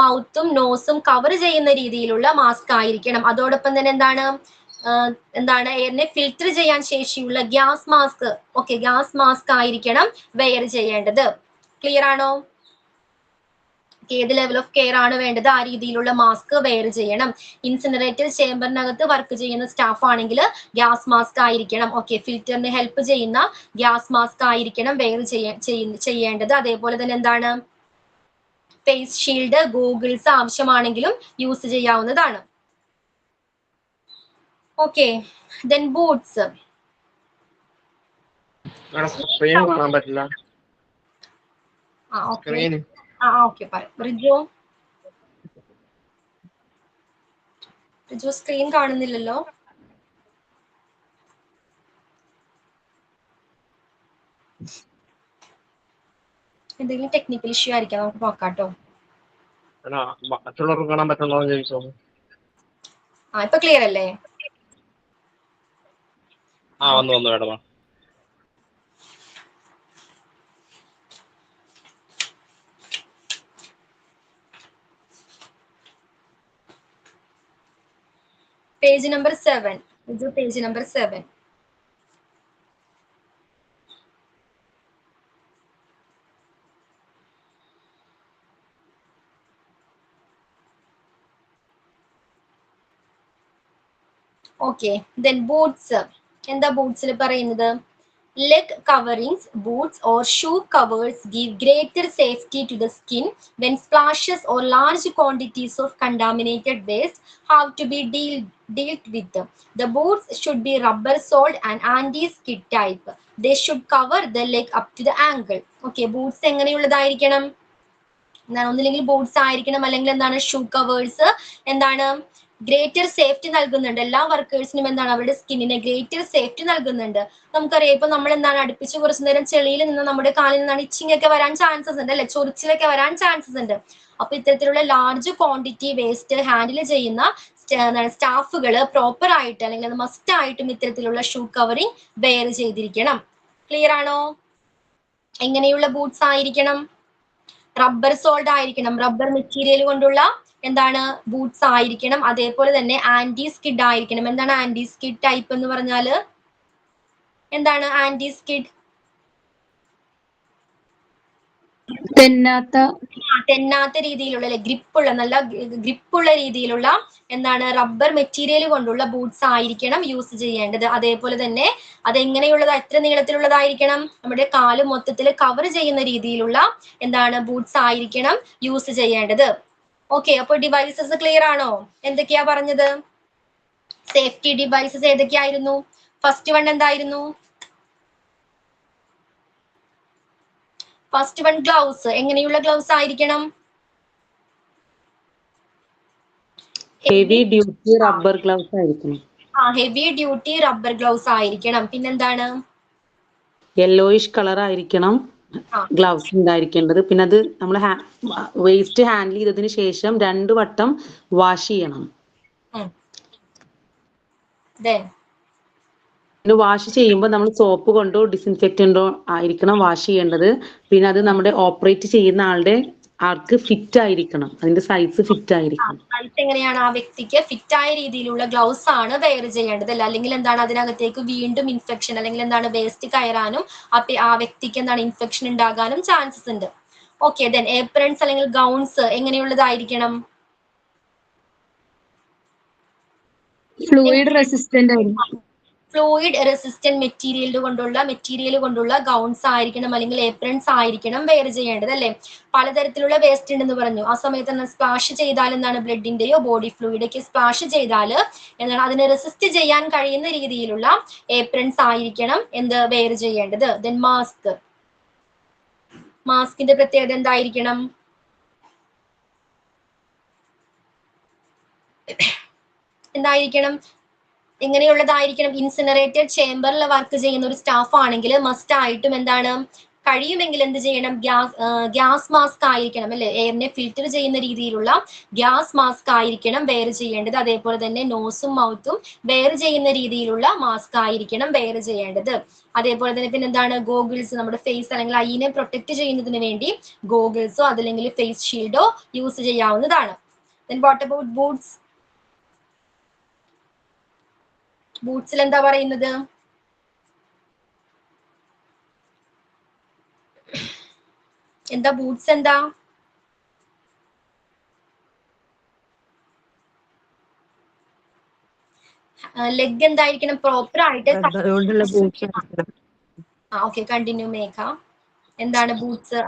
[SPEAKER 1] മൗത്തും നോസും കവർ ചെയ്യുന്ന രീതിയിലുള്ള മാസ്ക് ആയിരിക്കണം. അതോടൊപ്പം തന്നെ എന്താണ് എയറിനെ ഫിൽറ്റർ ചെയ്യാൻ ശേഷിയുള്ള gas mask. Okay, gas mask ആയിരിക്കണം വെയർ ചെയ്യേണ്ടത്. ക്ലിയർ ആണോ? ഏത് ലെവൽ ഓഫ് കെയർ ആണ് വേണ്ടത് ആ രീതിയിലുള്ള മാസ്ക് വെയർ ചെയ്യണം. ഇൻസിനറേറ്റർ ചേംബറിനകത്ത് വർക്ക് ചെയ്യുന്ന സ്റ്റാഫ് ആണെങ്കിൽ ഗ്യാസ് മാസ്ക് ആയിരിക്കണം. ഓക്കെ, ഫിൽറ്ററിന് ഹെൽപ്പ് ചെയ്യുന്ന ഗ്യാസ് മാസ്ക് ആയിരിക്കണം വെയർ ചെയ്യേണ്ടത്. അതേപോലെ തന്നെ എന്താണ് ഫേസ് ഷീൽഡ്, ഗൂഗിൾസ് ആവശ്യമാണെങ്കിലും യൂസ് ചെയ്യാവുന്നതാണ്. Okay, then boots. ഓക്കെ പറയാം. റിജു സ്ക്രീൻ കാണുന്നില്ലല്ലോ. എന്തെങ്കിലും ടെക്നിക്കൽ ഇഷ്യൂ ആയിരിക്കാം, നമുക്ക് നോക്കാട്ടോ.
[SPEAKER 5] മറ്റുള്ളവർക്ക് കാണാൻ പറ്റുന്നോ ചോദിച്ചോ?
[SPEAKER 1] ഇപ്പൊ ക്ലിയർ അല്ലേ?
[SPEAKER 5] വന്നു മേഡം.
[SPEAKER 1] Page number 7. ഇത് page number 7. Okay, then boots. എന്താ ബൂട്ട്സിൽ പറയുന്നത്? leg coverings, boots or shoe covers give greater safety to the skin when splashes or large quantities of contaminated waste have to be dealt with. The boots should be rubber soled and anti-skid type. They should cover the leg up to the ankle. Okay, boots എങ്ങനെയുള്ളതായിരിക്കണം? ഒന്നില്ലെങ്കിൽ boots ആയിരിക്കണം, അല്ലെങ്കിൽ എന്താണ് shoe covers എന്താണ് greater safety നൽകുന്നുണ്ട്. എല്ലാ വർക്കേഴ്സിനും എന്താണ് അവരുടെ സ്കിന്നിന് ഗ്രേറ്റർ സേഫ്റ്റി നൽകുന്നുണ്ട്. നമുക്കറിയാം ഇപ്പൊ നമ്മൾ എന്താണ് അടുപ്പിച്ച് കുറച്ചു നേരം ചെളിയിൽ നിന്ന് നമ്മുടെ കാലിൽ നിന്നാണ് ഇച്ചിങ് ഒക്കെ വരാൻ ചാൻസസ് ഉണ്ട് അല്ലെ, ചൊറിച്ചിലൊക്കെ വരാൻ ചാൻസസ് ഉണ്ട്. അപ്പൊ ഇത്തരത്തിലുള്ള ലാർജ് ക്വാണ്ടിറ്റി വേസ്റ്റ് ഹാൻഡിൽ ചെയ്യുന്ന സ്റ്റാഫുകൾ പ്രോപ്പർ ആയിട്ട് അല്ലെങ്കിൽ അത് മസ്റ്റ് ആയിട്ടും ഇത്തരത്തിലുള്ള ഷൂ കവറിങ് വെയർ ചെയ്തിരിക്കണം. ക്ലിയർ ആണോ? എങ്ങനെയുള്ള ബൂട്ട്സ് ആയിരിക്കണം? റബ്ബർ സോൾഡ് ആയിരിക്കണം, റബ്ബർ മെറ്റീരിയൽ കൊണ്ടുള്ള എന്താണ് ബൂട്ട്സ് ആയിരിക്കണം. അതേപോലെ തന്നെ ആന്റി സ്കിഡ് ആയിരിക്കണം. എന്താണ് ആന്റി സ്കിഡ് ടൈപ്പ് എന്ന് പറഞ്ഞാല്? എന്താണ് ആന്റി സ്കിഡ്? തെന്നാത്ത രീതിയിലുള്ള അല്ലെ, ഗ്രിപ്പുള്ള നല്ല ഗ്രിപ്പുള്ള രീതിയിലുള്ള എന്താണ് റബ്ബർ മെറ്റീരിയൽ കൊണ്ടുള്ള ബൂട്ട്സ് ആയിരിക്കണം യൂസ് ചെയ്യേണ്ടത്. അതേപോലെ തന്നെ അതെങ്ങനെയുള്ളത്, എത്ര നീളത്തിലുള്ളതായിരിക്കണം? നമ്മുടെ കാല് മൊത്തത്തിൽ കവർ ചെയ്യുന്ന രീതിയിലുള്ള എന്താണ് ബൂട്ട്സ് ആയിരിക്കണം യൂസ് ചെയ്യേണ്ടത്. ഓക്കെ, അപ്പൊ ഡിവൈസസ് ക്ലിയർ ആണോ? എന്തൊക്കെയാ പറഞ്ഞത്? സേഫ്റ്റി ഡിവൈസസ് ഏതൊക്കെയായിരുന്നു? ഫസ്റ്റ് വൺ എന്തായിരുന്നു? First one gloves. എങ്ങനെയുള്ള ഗ്ലൗസ് ആയിരിക്കണം?
[SPEAKER 2] ഹെവി ഡ്യൂട്ടി റബ്ബർ ഗ്ലൗസ് ആയിരിക്കണം.
[SPEAKER 1] ഹെവി ഡ്യൂട്ടി റബ്ബർ ഗ്ലൗസ് ആയിരിക്കണം. പിന്നെന്താണ്?
[SPEAKER 2] യെല്ലോയിഷ് കളർ ആയിരിക്കണം ഗ്ലൗസ് ഉണ്ടായിരിക്കേണ്ടത്. പിന്നെ അത് നമ്മൾ വേസ്റ്റ് ഹാൻഡിൽ ചെയ്തതിന് ശേഷം 2 വട്ടം വാഷ് ചെയ്യണം. വാഷ് ചെയ്യുമ്പോൾ നമ്മൾ സോപ്പ് കൊണ്ടോ ഡിസിൻഫെക്റ്റന്റോ ആയിരിക്കണം വാഷ് ചെയ്യേണ്ടത്. പിന്നെ അത് നമ്മുടെ ഓപ്പറേറ്റ് ചെയ്യുന്ന ആൾക്ക് ഫിറ്റ് ആയിരിക്കണം, അതിന്റെ സൈസ് ഫിറ്റ് ആയിരിക്കണം.
[SPEAKER 1] സൈസ് എങ്ങനെയാണ്? ആ വ്യക്തിക്ക് ഫിറ്റ് ആയ രീതിയിലുള്ള ഗ്ലൗസ് ആണ് വെയർ ചെയ്യേണ്ടത്. അല്ലെങ്കിൽ എന്താണ് അതിനകത്തേക്ക് വീണ്ടും ഇൻഫെക്ഷൻ അല്ലെങ്കിൽ എന്താണ് വേസ്റ്റ് കയറാനും ആ വ്യക്തിക്ക് എന്താണ് ഇൻഫെക്ഷൻ ഉണ്ടാകാനും ചാൻസസ് ഉണ്ട്. ഓക്കെ, ദെൻ ഏപ്രൺസ് അല്ലെങ്കിൽ ഗൗൺസ് എങ്ങനെയുള്ളതായിരിക്കണം?
[SPEAKER 4] ഫ്ലൂയിഡ് റെസിസ്റ്റന്റ് ആയിരിക്കും.
[SPEAKER 1] ഫ്ലൂയിഡ് റെസിസ്റ്റന്റ് മെറ്റീരിയൽ കൊണ്ടുള്ള ഗൗൺസ് ആയിരിക്കണം അല്ലെങ്കിൽ ഏപ്രൺസ് ആയിരിക്കണം വെയർ ചെയ്യേണ്ടത് അല്ലെ. പലതരത്തിലുള്ള വേസ്റ്റ് ഉണ്ടെന്ന് പറഞ്ഞു. ആ സമയത്ത് സ്പ്ലാഷ് ചെയ്താൽ എന്താണ് ബ്ലഡിന്റെയോ ബോഡി ഫ്ലൂയിഡൊക്കെ സ്പ്ലാഷ് ചെയ്താൽ എന്താണ് അതിനെ റെസിസ്റ്റ് ചെയ്യാൻ കഴിയുന്ന രീതിയിലുള്ള ഏപ്രൺസ് ആയിരിക്കണം എന്ത് വെയർ ചെയ്യേണ്ടത്. ദെൻ മാസ്കിന്റെ പ്രത്യേകത എന്തായിരിക്കണം? എന്തായിരിക്കണം? എങ്ങനെയുള്ളതായിരിക്കണം? ഇൻസിനറേറ്റഡ് ചേംബറിൽ വർക്ക് ചെയ്യുന്ന ഒരു സ്റ്റാഫ് ആണെങ്കിൽ മസ്റ്റ് ആയിട്ടും എന്താണ് കഴിയുമെങ്കിൽ എന്ത് ചെയ്യണം? ഗ്യാസ് മാസ്ക് ആയിരിക്കണം അല്ലെ, എയറിനെ ഫിൽറ്റർ ചെയ്യുന്ന രീതിയിലുള്ള ഗ്യാസ് മാസ്ക് ആയിരിക്കണം വെയർ ചെയ്യേണ്ടത്. അതേപോലെ തന്നെ നോസും മൗത്തും വെയർ ചെയ്യുന്ന രീതിയിലുള്ള മാസ്ക് ആയിരിക്കണം വെയർ ചെയ്യേണ്ടത്. അതേപോലെ തന്നെ പിന്നെ എന്താണ്? ഗോഗിൾസ്, നമ്മുടെ ഫേസ് അല്ലെങ്കിൽ ഐനെ പ്രൊട്ടക്ട് ചെയ്യുന്നതിന് വേണ്ടി ഗോഗിൾസോ അതല്ലെങ്കിൽ ഫേസ് ഷീൽഡോ യൂസ് ചെയ്യാവുന്നതാണ്. Then what about boots? ബൂട്ട്സിൽ എന്താ പറയുന്നത്? എന്താ ബൂട്ട്സ്? എന്താ ലെഗ് എന്തായിരിക്കണം? പ്രോപ്പർ ആയിട്ട് ഓക്കെ, കണ്ടിന്യൂ മേഘ. എന്താണ് ബൂട്ട്സ്?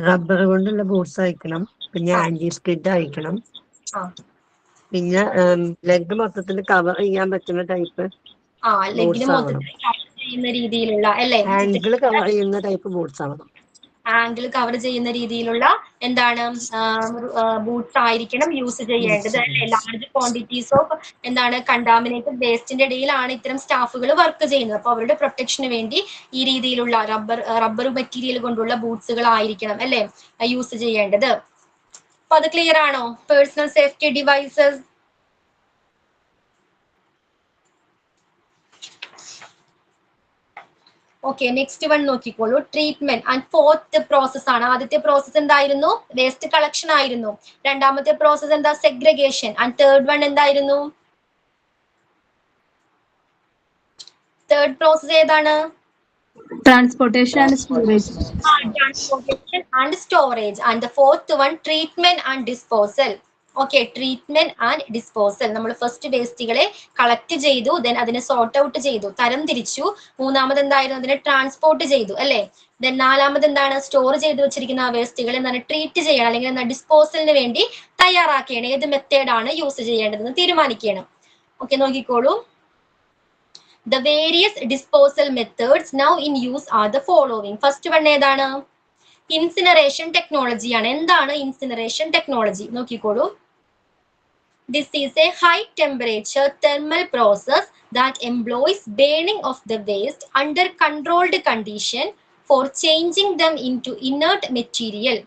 [SPEAKER 6] റബ്ബർ കൊണ്ടുള്ള ബൂട്ട്സ് അയക്കണം. പിന്നെ ആന്റി സ്കിഡ് അയക്കണം. പിന്നെ ലെഗ് മൊത്തത്തിൽ കവർ ചെയ്യാൻ പറ്റുന്ന ടൈപ്പ്
[SPEAKER 1] ലെഗിന് മൊത്തത്തിൽ കവർ ചെയ്യുന്ന രീതിയിലുള്ള അല്ലേ,
[SPEAKER 6] ആംഗിൾ കവർ ചെയ്യുന്ന ടൈപ്പ് ബൂട്ട്സ് ആവണം.
[SPEAKER 1] ആംഗിൾ കവർ ചെയ്യുന്ന രീതിയിലുള്ള എന്താണ് ബൂട്ട്സ് ആയിരിക്കണം യൂസ് ചെയ്യേണ്ടത് അല്ലെ. ലാർജ് ക്വാണ്ടിറ്റീസ് ഓഫ് എന്താണ് കണ്ടാമിനേറ്റഡ് വേസ്റ്റിന്റെ ഇടയിലാണ് ഇത്തരം സ്റ്റാഫുകൾ വർക്ക് ചെയ്യുന്നത്. അപ്പൊ അവരുടെ പ്രൊട്ടക്ഷന് വേണ്ടി ഈ രീതിയിലുള്ള റബ്ബർ മെറ്റീരിയൽ കൊണ്ടുള്ള ബൂട്ട്സുകൾ ആയിരിക്കണം അല്ലെ യൂസ് ചെയ്യേണ്ടത്. അപ്പൊ അത് ക്ലിയർ ആണോ? Personal safety devices. Okay, next one നോക്കിക്കോളൂ. ട്രീറ്റ്മെന്റ് ആൻഡ് ഫോർത്ത് പ്രോസസ് ആണ്. ആദ്യത്തെ പ്രോസസ് എന്തായിരുന്നു? വേസ്റ്റ് കളക്ഷൻ ആയിരുന്നു. രണ്ടാമത്തെ പ്രോസസ് എന്താ? സെഗ്രിഗേഷൻ. ആൻഡ് തേർഡ് വൺ എന്തായിരുന്നു? തേർഡ് പ്രോസസ് ഏതാണ്?
[SPEAKER 4] Transportation and storage.
[SPEAKER 1] Transportation and storage. And the fourth one treatment and disposal. Okay, treatment and disposal. നമ്മൾ first വേസ്റ്റുകളെ കളക്ട് ചെയ്തു, ദെൻ അതിനെ സോർട്ട് ഔട്ട് ചെയ്തു, തരം തിരിച്ചു. മൂന്നാമത് എന്തായിരുന്നു? അതിനെ ട്രാൻസ്പോർട്ട് ചെയ്തു അല്ലെ. ദെൻ നാലാമത് എന്താണ്? സ്റ്റോർ ചെയ്ത് വെച്ചിരിക്കുന്ന ആ വേസ്റ്റുകൾ എന്താണ് ട്രീറ്റ് ചെയ്യണം അല്ലെങ്കിൽ എന്താ ഡിസ്പോസലിന് വേണ്ടി തയ്യാറാക്കുകയാണ്. ഏത് മെത്തേഡാണ് യൂസ് ചെയ്യേണ്ടതെന്ന് തീരുമാനിക്കണം. ഓക്കെ, നോക്കിക്കോളൂ. The various disposal methods now in use are the following. First one ഏതാണ്? ഇൻസിനറേഷൻ ടെക്നോളജി ആണ്. എന്താണ് ഇൻസിനറേഷൻ ടെക്നോളജി? നോക്കിക്കോളൂ. This is a high temperature thermal process that employs burning of the waste under controlled condition for changing them into inert material,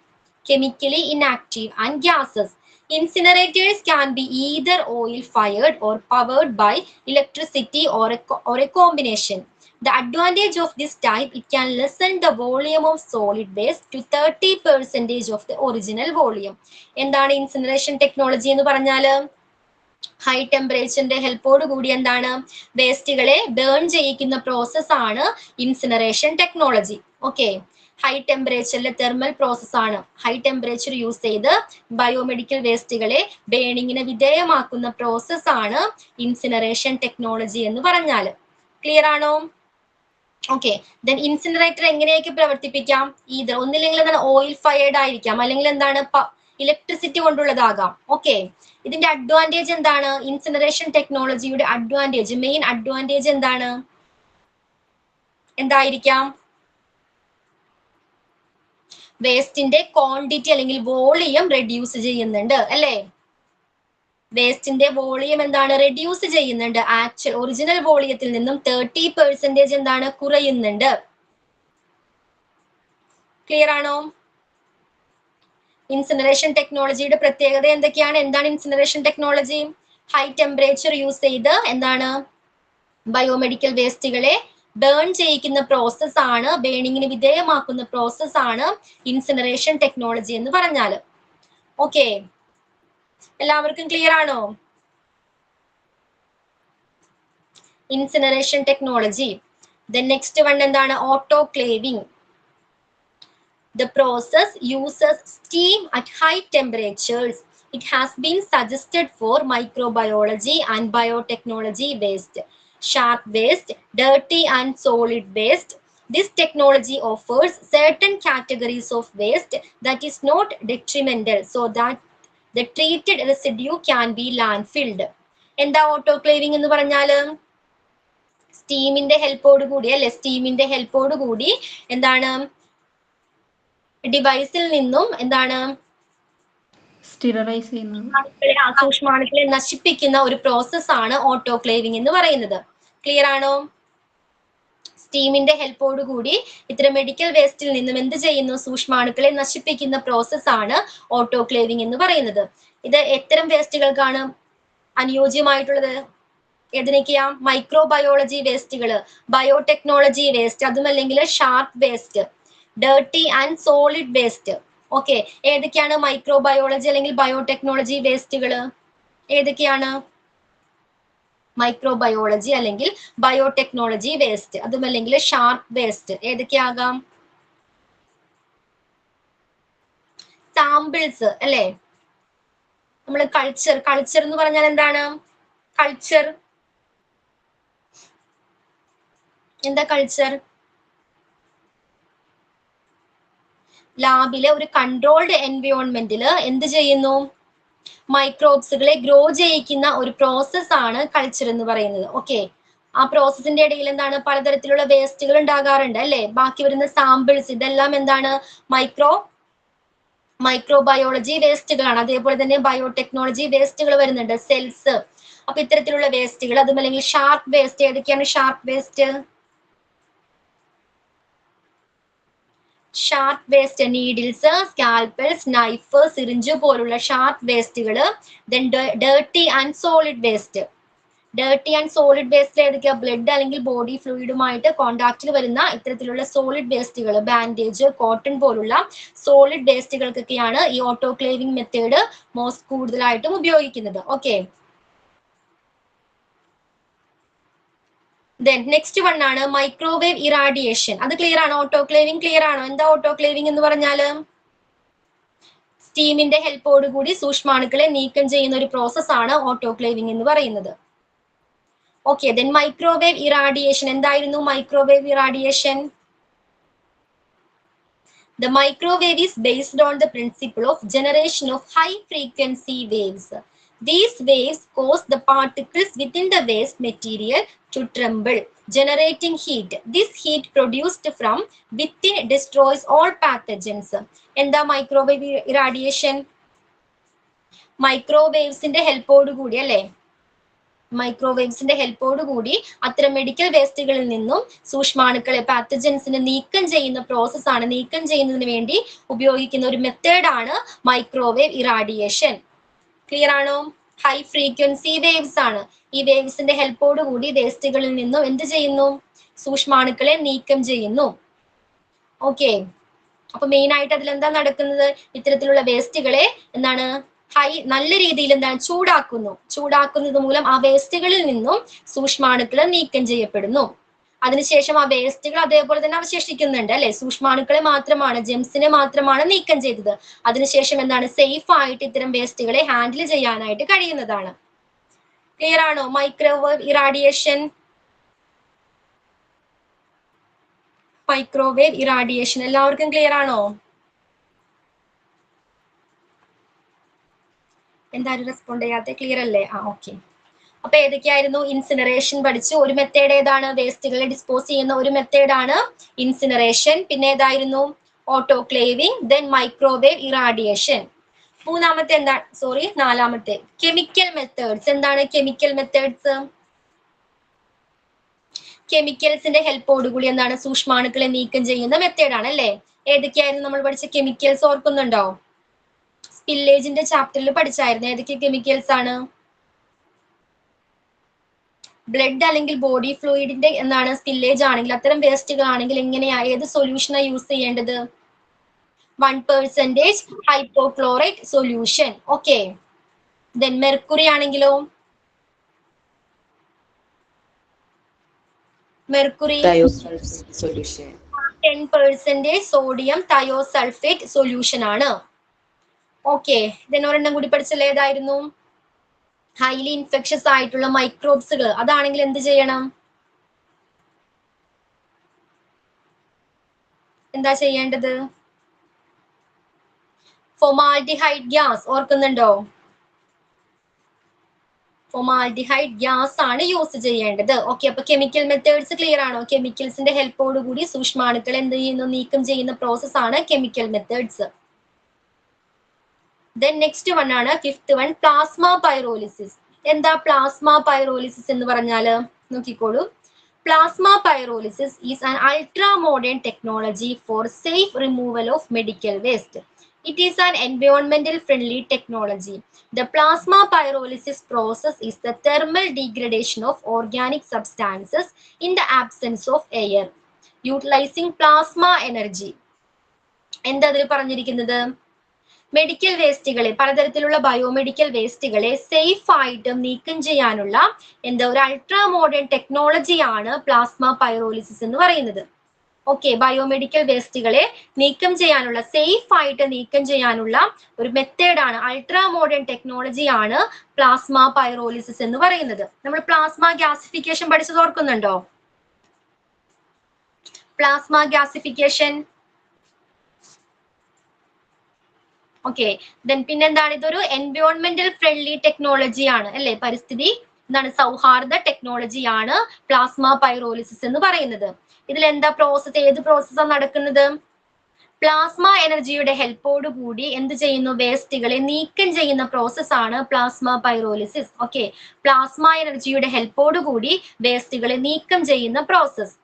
[SPEAKER 1] chemically inactive and gases. Incinerators can be either oil fired or powered by electricity or a combination. The advantage of this type, it can lessen the volume of solid waste to 30% of the original volume. എന്താണ് incineration technology എന്ന് പറഞ്ഞാല് high ടെമ്പറേച്ചറിന്റെ ഹെൽപ്പോട് കൂടി എന്താണ് വേസ്റ്റുകളെ burn ചെയ്യിക്കുന്ന process ആണ് ഇൻസിനറേഷൻ ടെക്നോളജി. ഓക്കെ, ഹൈ ടെമ്പറേച്ചറിലെ തെർമൽ പ്രോസസ് ആണ്. ഹൈ ടെമ്പറേച്ചർ യൂസ് ചെയ്ത് ബയോമെഡിക്കൽ വേസ്റ്റുകളെ ബേണിങ്ങിന് വിധേയമാക്കുന്ന പ്രോസസ് ആണ് ഇൻസിനറേഷൻ ടെക്നോളജി എന്ന് പറഞ്ഞാല്. ക്ലിയർ ആണോ? ഓക്കെ, ദെൻ ഇൻസിനറേറ്റർ എങ്ങനെയൊക്കെ പ്രവർത്തിപ്പിക്കാം? ഇത് ഒന്നില്ലെങ്കിൽ എന്താണ് ഓയിൽ ഫയർഡ് ആയിരിക്കാം, അല്ലെങ്കിൽ എന്താണ് ഇലക്ട്രിസിറ്റി കൊണ്ടുള്ളതാകാം. ഓക്കെ, ഇതിന്റെ അഡ്വാൻറ്റേജ് എന്താണ്? ഇൻസിനറേഷൻ ടെക്നോളജിയുടെ അഡ്വാൻറ്റേജ്, മെയിൻ അഡ്വാൻറ്റേജ് എന്താണ്? എന്തായിരിക്കാം? വേസ്റ്റിന്റെ ക്വാണ്ടിറ്റി അല്ലെങ്കിൽ വോളിയം റെഡ്യൂസ് ചെയ്യുന്നുണ്ട് അല്ലേ? വേസ്റ്റിന്റെ വോളിയം എന്താണ്? റെഡ്യൂസ് ചെയ്യുന്നുണ്ട്. ആക്ച്വൽ ഒറിജിനൽ വോളിയത്തിൽ നിന്നും 30% എന്താണ്? കുറയുന്നുണ്ട്. ക്ലിയർ ആണോ? ഇൻസിനറേഷൻ ടെക്നോളജിയുടെ പ്രത്യേകത എന്തൊക്കെയാണ്? എന്താണ് incineration technology? High temperature use ചെയ്ത് എന്താണ് ബയോമെഡിക്കൽ വേസ്റ്റുകളെ ബേൺ ചെയ്യിക്കുന്ന പ്രോസസ് ആണ്, ബേണിങ്ങിന് വിധേയമാക്കുന്ന പ്രോസസ് ആണ് ഇൻസിനറേഷൻ ടെക്നോളജി എന്ന് പറഞ്ഞാല്. ഓക്കെ, എല്ലാവർക്കും ക്ലിയർ ആണോ? Incineration technology. Then next one എന്താണ്? Autoclaving. The process uses steam at high temperatures. It has been suggested for microbiology and biotechnology waste, sharp waste, dirty and solid waste. This technology offers certain categories of waste that is not detrimental, so that the treated residue can be landfilled. എന്താ autoclaving എന്ന് പറഞ്ഞാല്? സ്റ്റീമിന്റെ ഹെൽപ്പോട് കൂടി അല്ലെ, സ്റ്റീമിന്റെ ഹെൽപ്പോട് കൂടി എന്താണ് ഡിവൈസിൽ നിന്നും എന്താണ്
[SPEAKER 3] sterilise ചെയ്യുന്നത്,
[SPEAKER 1] സൂക്ഷ്മാണുക്കളെ നശിപ്പിക്കുന്ന ഒരു പ്രോസസ് ആണ് ഓട്ടോക്ലേവിംഗ് എന്ന് പറയുന്നത്. ക്ലിയർ ആണോ? സ്റ്റീമിന്റെ ഹെൽപ്പോട് കൂടി ഇത്തരം മെഡിക്കൽ വേസ്റ്റിൽ നിന്നും എന്ത് ചെയ്യുന്നു? സൂക്ഷ്മാണുക്കളെ നശിപ്പിക്കുന്ന പ്രോസസ് ആണ് ഓട്ടോക്ലേവിംഗ് എന്ന് പറയുന്നത്. ഇത് എത്തരം വേസ്റ്റുകൾക്കാണ് അനുയോജ്യമായിട്ടുള്ളത്? ഏതിനൊക്കെയാ? മൈക്രോബയോളജി വേസ്റ്റുകള്, ബയോടെക്നോളജി വേസ്റ്റ്, അതുമല്ലെങ്കിൽ sharp waste, dirty and solid waste. Okay, ഏതൊക്കെയാണ് മൈക്രോബയോളജി അല്ലെങ്കിൽ ബയോടെക്നോളജി വേസ്റ്റുകൾ? ഏതൊക്കെയാണ്? മൈക്രോബയോളജി അല്ലെങ്കിൽ ബയോടെക്നോളജി വേസ്റ്റ്, അതുമല്ലെങ്കിൽ ഷാർപ്പ് വേസ്റ്റ്. ഏതൊക്കെയാകാം? സാമ്പിൾസ് അല്ലെ? നമ്മൾ കൾച്ചർ എന്ന് പറഞ്ഞാൽ എന്താണ്? കൾച്ചർ എന്താ? കൾച്ചർ ലാബിലെ ഒരു കൺട്രോൾഡ് എൻവയോൺമെന്റിൽ എന്ത് ചെയ്യുന്നു? മൈക്രോബ്സുകളെ ഗ്രോ ചെയ്യിക്കുന്ന ഒരു പ്രോസസ് ആണ് കൾച്ചർ എന്ന് പറയുന്നത്. ഓക്കെ, ആ പ്രോസസ്സിന്റെ ഇടയിൽ എന്താണ്? പലതരത്തിലുള്ള വേസ്റ്റുകൾ ഉണ്ടാകാറുണ്ട് അല്ലെ? ബാക്കി വരുന്ന സാമ്പിൾസ് ഇതെല്ലാം എന്താണ്? മൈക്രോബയോളജി വേസ്റ്റുകളാണ്. അതേപോലെ തന്നെ ബയോടെക്നോളജി വേസ്റ്റുകൾ വരുന്നുണ്ട്, സെൽസ്. അപ്പൊ ഇത്തരത്തിലുള്ള വേസ്റ്റുകൾ, അതുമല്ലെങ്കിൽ ഷാർപ്പ് വേസ്റ്റ്. ഏതൊക്കെയാണ് sharp waste? Sharp waste needles, scalpels, knife, syringe പോലുള്ള ഷാർപ്പ് വേസ്റ്റുകൾ. Then dirty and solid waste. Dirty and solid waste ഏതൊക്കെയാ? ബ്ലഡ് അല്ലെങ്കിൽ ബോഡി ഫ്ലൂയിഡുമായിട്ട് കോണ്ടാക്റ്റിൽ വരുന്ന ഇത്തരത്തിലുള്ള സോളിഡ് വേസ്റ്റുകൾ, ബാൻഡേജ്, കോട്ടൺ പോലുള്ള സോളിഡ് വേസ്റ്റുകൾക്കൊക്കെയാണ് ഈ ഓട്ടോക്ലേവിംഗ് മെത്തേഡ് കൂടുതലായിട്ടും ഉപയോഗിക്കുന്നത്. ഓക്കെ, ദെൻ നെക്സ്റ്റ് വൺ ആണ് മൈക്രോവേവ് ഇറാഡിയേഷൻ. അത് ക്ലിയർ ആണോ? ഓട്ടോക്ലേവിംഗ് ക്ലിയർ ആണോ? എന്താ ഓട്ടോക്ലേവിംഗ് എന്ന് പറഞ്ഞാല്? സ്റ്റീമിന്റെ ഹെൽപ്പോട് കൂടി സൂക്ഷ്മാണുക്കളെ നീക്കം ചെയ്യുന്ന ഒരു പ്രോസസ് ആണ് ഓട്ടോക്ലേവിംഗ് എന്ന് പറയുന്നത്. Okay, then microwave irradiation. എന്തായിരുന്നു microwave irradiation? The microwave is based on the principle of generation of high frequency waves. These waves cause the particles within the waste material to tremble, generating heat. This heat produced from within destroys all pathogens. എന്താ microwave irradiation? മൈക്രോവേവ്സിന്റെ ഹെൽപ്പോട് കൂടി അല്ലെ, മൈക്രോവേവ്സിന്റെ ഹെൽപ്പോട് കൂടി അത്തരം medical വേസ്റ്റുകളിൽ നിന്നും സൂക്ഷ്മാണുക്കളെ പാത്തജൻസിനെ നീക്കം ചെയ്യുന്ന പ്രോസസ്സാണ്, നീക്കം ചെയ്യുന്നതിന് വേണ്ടി ഉപയോഗിക്കുന്ന ഒരു മെത്തേഡാണ് മൈക്രോവേവ് ഇറാഡിയേഷൻ. ക്ലിയർ ആണോ? ഹൈ ഫ്രീക്വൻസി വേവ്സ് ആണ്. ഈ വേവ്സിന്റെ ഹെൽപ്പോട് കൂടി വേസ്റ്റുകളിൽ നിന്നും എന്ത് ചെയ്യുന്നു? സൂക്ഷ്മാണുക്കളെ നീക്കം ചെയ്യുന്നു. ഓക്കെ, അപ്പൊ മെയിൻ ആയിട്ട് അതിൽ എന്താ നടക്കുന്നത്? ഇത്തരത്തിലുള്ള വേസ്റ്റുകളെ എന്താണ് നല്ല രീതിയിൽ എന്താണ് ചൂടാക്കുന്നത് മൂലം ആ വേസ്റ്റുകളിൽ നിന്നും സൂക്ഷ്മാണുക്കൾ നീക്കം ചെയ്യപ്പെടുന്നു. അതിനുശേഷം ആ വേസ്റ്റുകൾ അതേപോലെ തന്നെ അവശേഷിക്കുന്നുണ്ട് അല്ലെ, സൂക്ഷ്മാണുക്കളെ മാത്രമാണ്, ജെംസിനെ മാത്രമാണ് നീക്കം ചെയ്തത്. അതിനുശേഷം എന്താണ് സേഫ് ആയിട്ട് ഇത്തരം വേസ്റ്റുകളെ ഹാൻഡിൽ ചെയ്യാനായിട്ട് കഴിയുന്നതാണ്. ക്ലിയർ ആണോ? മൈക്രോവേവ് ഇറാഡിയേഷൻ, മൈക്രോവേവ് ഇറാഡിയേഷൻ എല്ലാവർക്കും ക്ലിയർ ആണോ? എന്തായാലും റെസ്പോണ്ട് ചെയ്യാതെ? ക്ലിയർ അല്ലേ? ഓക്കെ. അപ്പൊ ഏതൊക്കെയായിരുന്നു? ഇൻസിനറേഷൻ പഠിച്ചു. ഒരു മെത്തേഡ് ഏതാണ്? വേസ്റ്റുകളെ ഡിസ്പോസ് ചെയ്യുന്ന ഒരു മെത്തേഡാണ് ഇൻസിനറേഷൻ. പിന്നെ ഏതായിരുന്നു? Autoclaving, then microwave irradiation. മൂന്നാമത്തെ എന്താണ്? നാലാമത്തെ കെമിക്കൽ മെത്തേഡ്സ്. എന്താണ് കെമിക്കൽ മെത്തേഡ്സ്? കെമിക്കൽസിന്റെ ഹെൽപ്പോടുകൂടി എന്താണ് സൂക്ഷ്മാണുക്കളെ നീക്കം ചെയ്യുന്ന മെത്തേഡാണ് അല്ലേ? ഏതൊക്കെയായിരുന്നു നമ്മൾ പഠിച്ച കെമിക്കൽസ്? ഓർക്കുന്നുണ്ടോ? സ്പില്ലേജിന്റെ ചാപ്റ്ററിൽ പഠിച്ചായിരുന്നു. ഏതൊക്കെ കെമിക്കൽസ് ആണ്? ബ്ലഡ് അല്ലെങ്കിൽ ബോഡി ഫ്ലൂയിഡിന്റെ എന്താണ് സ്പില്ലേജ് ആണെങ്കിൽ, അത്തരം വേസ്റ്റുകൾ ആണെങ്കിൽ എങ്ങനെയാ, ഏത് സൊല്യൂഷനാണ് യൂസ് ചെയ്യേണ്ടത്? 1% hypochlorite solution. Okay. Then mercury ആണെങ്കിലോ? മെർക്കുറി 10% സോഡിയം തയോസൾഫേറ്റ് സൊല്യൂഷൻ ആണ്. ഓക്കെ. ദെൻ ഒരെണ്ണം കൂടി പഠിച്ചല്ലേ, ഏതായിരുന്നു? ഹൈലി ഇൻഫെക്ഷസ് ആയിട്ടുള്ള മൈക്രോബ്സുകൾ, അതാണെങ്കിൽ എന്ത് ചെയ്യണം? എന്താ ചെയ്യേണ്ടത്? ഫൊമാൽഡിഹൈഡ് ഗ്യാസ്. ഓർക്കുന്നുണ്ടോ? ഫൊമാൽഡിഹൈഡ് ഗ്യാസ് ആണ് യൂസ് ചെയ്യേണ്ടത്. ഓക്കെ, അപ്പൊ കെമിക്കൽ മെത്തേഡ്സ് ക്ലിയർ ആണോ? കെമിക്കൽസിന്റെ ഹെൽപ്പോട് കൂടി സൂക്ഷ്മാണുക്കൾ എന്ത് ചെയ്യുന്നു? നീക്കം ചെയ്യുന്ന പ്രോസസ് ആണ് chemical methods. Then next one ആണ് ഫിഫ്ത്ത് വൺ, പ്ലാസ്മ പൈറോലിസിസ്. എന്താ പ്ലാസ്മ പൈറോലിസിസ് എന്ന് പറഞ്ഞാല്? നോക്കിക്കോളൂ. Plasma pyrolysis is an ultra-modern technology for safe removal of medical waste. It is an environmental-friendly technology. The plasma pyrolysis process is the thermal degradation of organic substances in the absence of air, utilizing plasma energy. എന്താ അതിൽ പറഞ്ഞിരിക്കുന്നത്? Medical വേസ്റ്റുകളെ, പലതരത്തിലുള്ള biomedical വേസ്റ്റുകളെ safe ആയിട്ട് നീക്കം ചെയ്യാനുള്ള ഒരു ultra modern ടെക്നോളജിയാണ് plasma pyrolysis എന്ന് പറയുന്നത്. ഓക്കെ, ബയോമെഡിക്കൽ വേസ്റ്റുകളെ നീക്കം ചെയ്യാനുള്ള, സേഫ് ആയിട്ട് നീക്കം ചെയ്യാനുള്ള ഒരു മെത്തേഡാണ്, അൾട്രാ മോഡേൺ ടെക്നോളജിയാണ് പ്ലാസ്മ പൈറോലിസിസ് എന്ന് പറയുന്നത്. നമ്മൾ പ്ലാസ്മ ഗ്യാസിഫിക്കേഷൻ പഠിച്ചത് ഓർക്കുന്നുണ്ടോ? Plasma gasification. ഓക്കെ. ദെൻ പിന്നെന്താണ്? ഇതൊരു എൻവയോൺമെന്റൽ ഫ്രണ്ട്ലി ടെക്നോളജി ആണ് അല്ലെ, പരിസ്ഥിതി സൗഹാർദ്ദ ടെക്നോളജിയാണ് പ്ലാസ്മ പൈറോലിസിസ് എന്ന് പറയുന്നത്. ഇതിൽ എന്താ പ്രോസസ്, ഏത് പ്രോസസ്സാണ് നടക്കുന്നത്? പ്ലാസ്മ എനർജിയുടെ ഹെൽപ്പോട് കൂടി എന്ത് ചെയ്യുന്നു? വേസ്റ്റുകളെ നീക്കം ചെയ്യുന്ന പ്രോസസ് ആണ് പ്ലാസ്മ പൈറോലിസിസ്. ഓക്കെ, പ്ലാസ്മ എനർജിയുടെ ഹെൽപ്പോട് കൂടി വേസ്റ്റുകളെ നീക്കം ചെയ്യുന്ന പ്രോസസ്.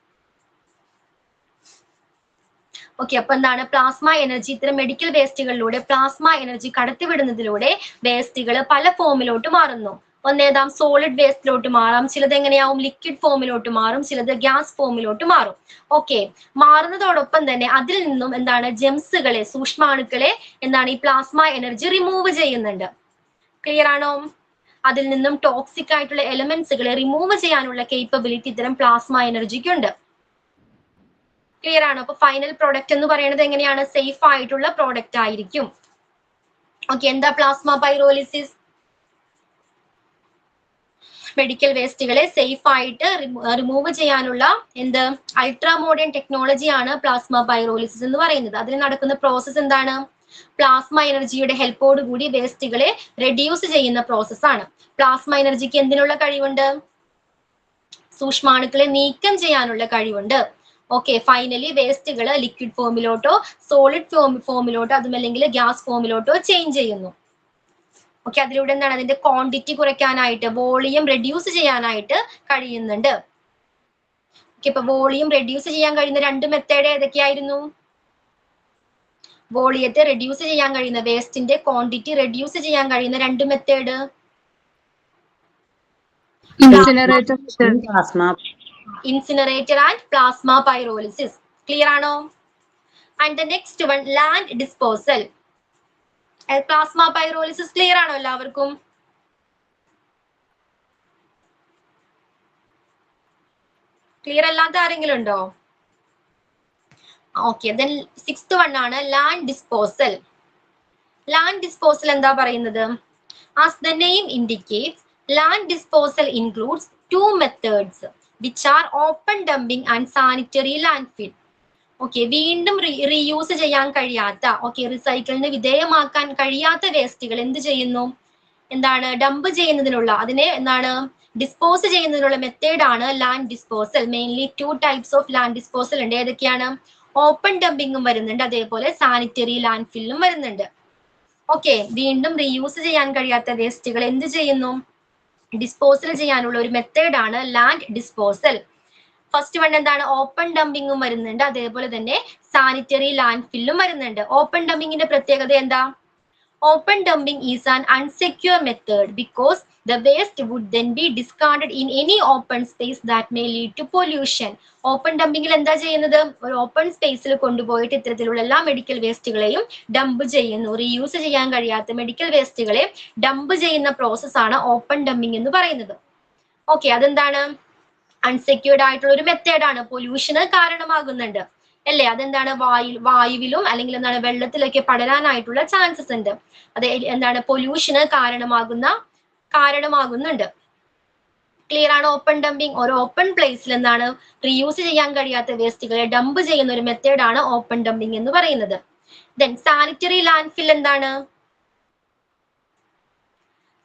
[SPEAKER 1] ഓക്കെ, അപ്പൊ എന്താണ് പ്ലാസ്മ എനർജി? ഇത്തരം മെഡിക്കൽ വേസ്റ്റുകളിലൂടെ പ്ലാസ്മ എനർജി കടത്തിവിടുന്നതിലൂടെ വേസ്റ്റുകൾ പല ഫോമിലോട്ട് മാറുന്നു. ഒന്നേതാം സോളിഡ് വേസ്റ്റിലോട്ട് മാറാം, ചിലത് എങ്ങനെയാവും? ലിക്വിഡ് ഫോമിലോട്ട് മാറും, ചിലത് ഗ്യാസ് ഫോമിലോട്ട് മാറും. ഓക്കെ, മാറുന്നതോടൊപ്പം തന്നെ അതിൽ നിന്നും എന്താണ് ജെംസുകളെ, സൂക്ഷ്മാണുക്കളെ ഈ പ്ലാസ്മ എനർജി റിമൂവ് ചെയ്യുന്നുണ്ട്. ക്ലിയർ ആണോ? അതിൽ നിന്നും ടോക്സിക് ആയിട്ടുള്ള എലമെന്റ്സുകളെ റിമൂവ് ചെയ്യാനുള്ള കേപ്പബിലിറ്റി ഇത്തരം പ്ലാസ്മ എനർജിക്കുണ്ട്. ക്ലിയർ ആണോ? അപ്പൊ ഫൈനൽ പ്രോഡക്റ്റ് എന്ന് പറയുന്നത് എങ്ങനെയാണ്? സേഫ് ആയിട്ടുള്ള പ്രോഡക്റ്റ് ആയിരിക്കും. ഓക്കെ, എന്താ പ്ലാസ്മ പൈറോലിസിസ്? മെഡിക്കൽ വേസ്റ്റുകളെ സേഫ് ആയിട്ട് റിമൂവ് ചെയ്യാനുള്ള അൾട്രാ മോഡേൺ ടെക്നോളജിയാണ് പ്ലാസ്മ പൈറോലിസിസ് എന്ന് പറയുന്നത്. അതിൽ നടക്കുന്ന പ്രോസസ് എന്താണ്? പ്ലാസ്മ എനർജിയുടെ ഹെൽപ്പോട് കൂടി വേസ്റ്റുകളെ റെഡ്യൂസ് ചെയ്യുന്ന പ്രോസസ് ആണ്. പ്ലാസ്മ എനർജിക്ക് എന്തിനുള്ള കഴിവുണ്ട്? സൂക്ഷ്മാണുക്കളെ നീക്കം ചെയ്യാനുള്ള കഴിവുണ്ട്. ഓക്കെ, ഫൈനലി വേസ്റ്റുകൾ ലിക്വിഡ് ഫോമിലോട്ടോ സോളിഡ് ഫോമിലോട്ടോ അതുമല്ലെങ്കിൽ ഗ്യാസ് ഫോമിലോട്ടോ ചേഞ്ച് ചെയ്യുന്നു. ഓക്കെ, അതിലൂടെ എന്താണ് അതിന്റെ ക്വാണ്ടിറ്റി കുറയ്ക്കാനായിട്ട്, വോളിയം റെഡ്യൂസ് ചെയ്യാനായിട്ട് കഴിയുന്നുണ്ട്. ഓക്കെ, ഇപ്പൊ വോളിയം റെഡ്യൂസ് ചെയ്യാൻ കഴിയുന്ന 2 മെത്തേഡ് ഏതൊക്കെയായിരുന്നു? വോളിയത്തെ റെഡ്യൂസ് ചെയ്യാൻ കഴിയുന്ന, വേസ്റ്റിന്റെ ക്വാണ്ടിറ്റി റെഡ്യൂസ് ചെയ്യാൻ കഴിയുന്ന 2 method
[SPEAKER 4] incinerator method.
[SPEAKER 2] Plasma.
[SPEAKER 1] Incinerator and plasma pyrolysis. Clear ആണോ? And the next one land disposal. Plasma pyrolysis clear ആണോ എല്ലാവർക്കും? ക്ലിയർ അല്ലാത്ത ആരെങ്കിലും ഉണ്ടോ? ഓക്കെ, ദെൻ 6th വൺ ആണ് ലാൻഡ് ഡിസ്പോസൽ. ലാൻഡ് ഡിസ്പോസൽ എന്താ പറയുന്നത്? As the name indicates, land disposal includes 2 methods which are open dumping and sanitary landfill. Okay, വീണ്ടും reuse ചെയ്യാൻ കഴിയാത്ത, ഓക്കെ, റീസൈക്കിളിന് വിധേയമാക്കാൻ കഴിയാത്ത വേസ്റ്റുകൾ എന്ത് ചെയ്യുന്നു? എന്താണ് ഡംപ് ചെയ്യുന്നതിനുള്ള, അതിനെ എന്താണ് ഡിസ്പോസ് ചെയ്യുന്നതിനുള്ള മെത്തേഡാണ് land disposal. Mainly 2 types of land disposal ഉണ്ട്. ഏതൊക്കെയാണ്? ഓപ്പൺ ഡംപിങ്ങും വരുന്നുണ്ട്, അതേപോലെ സാനിറ്ററി ലാൻഡ് ഫില്ലും വരുന്നുണ്ട്. ഓക്കെ, വീണ്ടും റീയൂസ് ചെയ്യാൻ കഴിയാത്ത വേസ്റ്റുകൾ എന്ത് ചെയ്യുന്നു? ഡിസ്പോസൽ ചെയ്യാനുള്ള ഒരു മെത്തേഡാണ് ലാൻഡ് ഡിസ്പോസൽ. ഫസ്റ്റ് വൺ എന്താണ്? ഓപ്പൺ ഡംപിങ്ങും വരുന്നുണ്ട്, അതേപോലെ തന്നെ സാനിറ്ററി ലാൻഡ് ഫില്ലും വരുന്നുണ്ട്. ഓപ്പൺ ഡംപിങ്ങിന്റെ പ്രത്യേകത എന്താ? Open dumping is an unsecure method because the waste would then be discarded in any open space that may lead to pollution. Open ഡംപിങ്ങിൽ എന്താ ചെയ്യുന്നത്? ഒരു ഓപ്പൺ സ്പേസിൽ കൊണ്ടുപോയിട്ട് ഇത്തരത്തിലുള്ള എല്ലാ മെഡിക്കൽ വേസ്റ്റുകളെയും ഡംപ് ചെയ്യുന്നു. റീയൂസ് ചെയ്യാൻ കഴിയാത്ത മെഡിക്കൽ വേസ്റ്റുകളെ ഡംപ് ചെയ്യുന്ന പ്രോസസ്സാണ് ഓപ്പൺ ഡംപിങ് എന്ന് പറയുന്നത്. ഓക്കെ, അതെന്താണ്? അൺസെക്യൂർഡ് ആയിട്ടുള്ള ഒരു മെത്തേഡാണ്, പൊല്യൂഷന് കാരണമാകുന്നുണ്ട് അല്ലേ? അതെന്താണ്? വായുവിലും അല്ലെങ്കിൽ എന്താണ് വെള്ളത്തിലൊക്കെ പടരാനായിട്ടുള്ള ചാൻസസ് ഉണ്ട്. അത് എന്താണ്? പൊല്യൂഷന് കാരണമാകുന്നുണ്ട്. ക്ലിയർ ആണ്? ഓപ്പൺ ഡംപിങ് ഒരു ഓപ്പൺ പ്ലേസിൽ എന്താണ് റീയൂസ് ചെയ്യാൻ കഴിയാത്ത വേസ്റ്റുകളെ ഡംപ് ചെയ്യുന്ന ഒരു മെത്തേഡാണ് ഓപ്പൺ ഡംപിങ് എന്ന് പറയുന്നത്. ദെൻ സാനിറ്ററി ലാൻഡ്ഫിൽ എന്താണ്?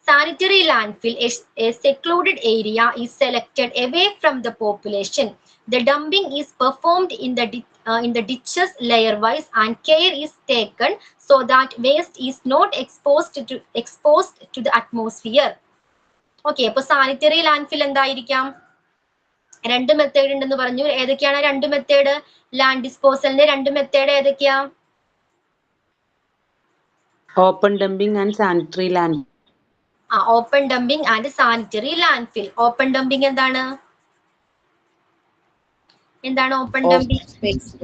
[SPEAKER 1] Sanitary landfill is a secluded area is selected away from the population. The dumping is performed in the ditches layer-wise and care is taken so that waste is not exposed to the atmosphere. Okay, അപ്പോൾ sanitary landfill എന്തായിരിക്കാം? 2 method ഉണ്ടെന്ന് പറഞ്ഞു. ഏതൊക്കെയാണ് 2 method? Land ഡിസ്പോസലിന്റെ 2 method ഏതൊക്കെയാ?
[SPEAKER 2] Open dumping and sanitary land.
[SPEAKER 1] Open dumping and sanitary landfill. Open dumping എന്താണ്? Open dumping?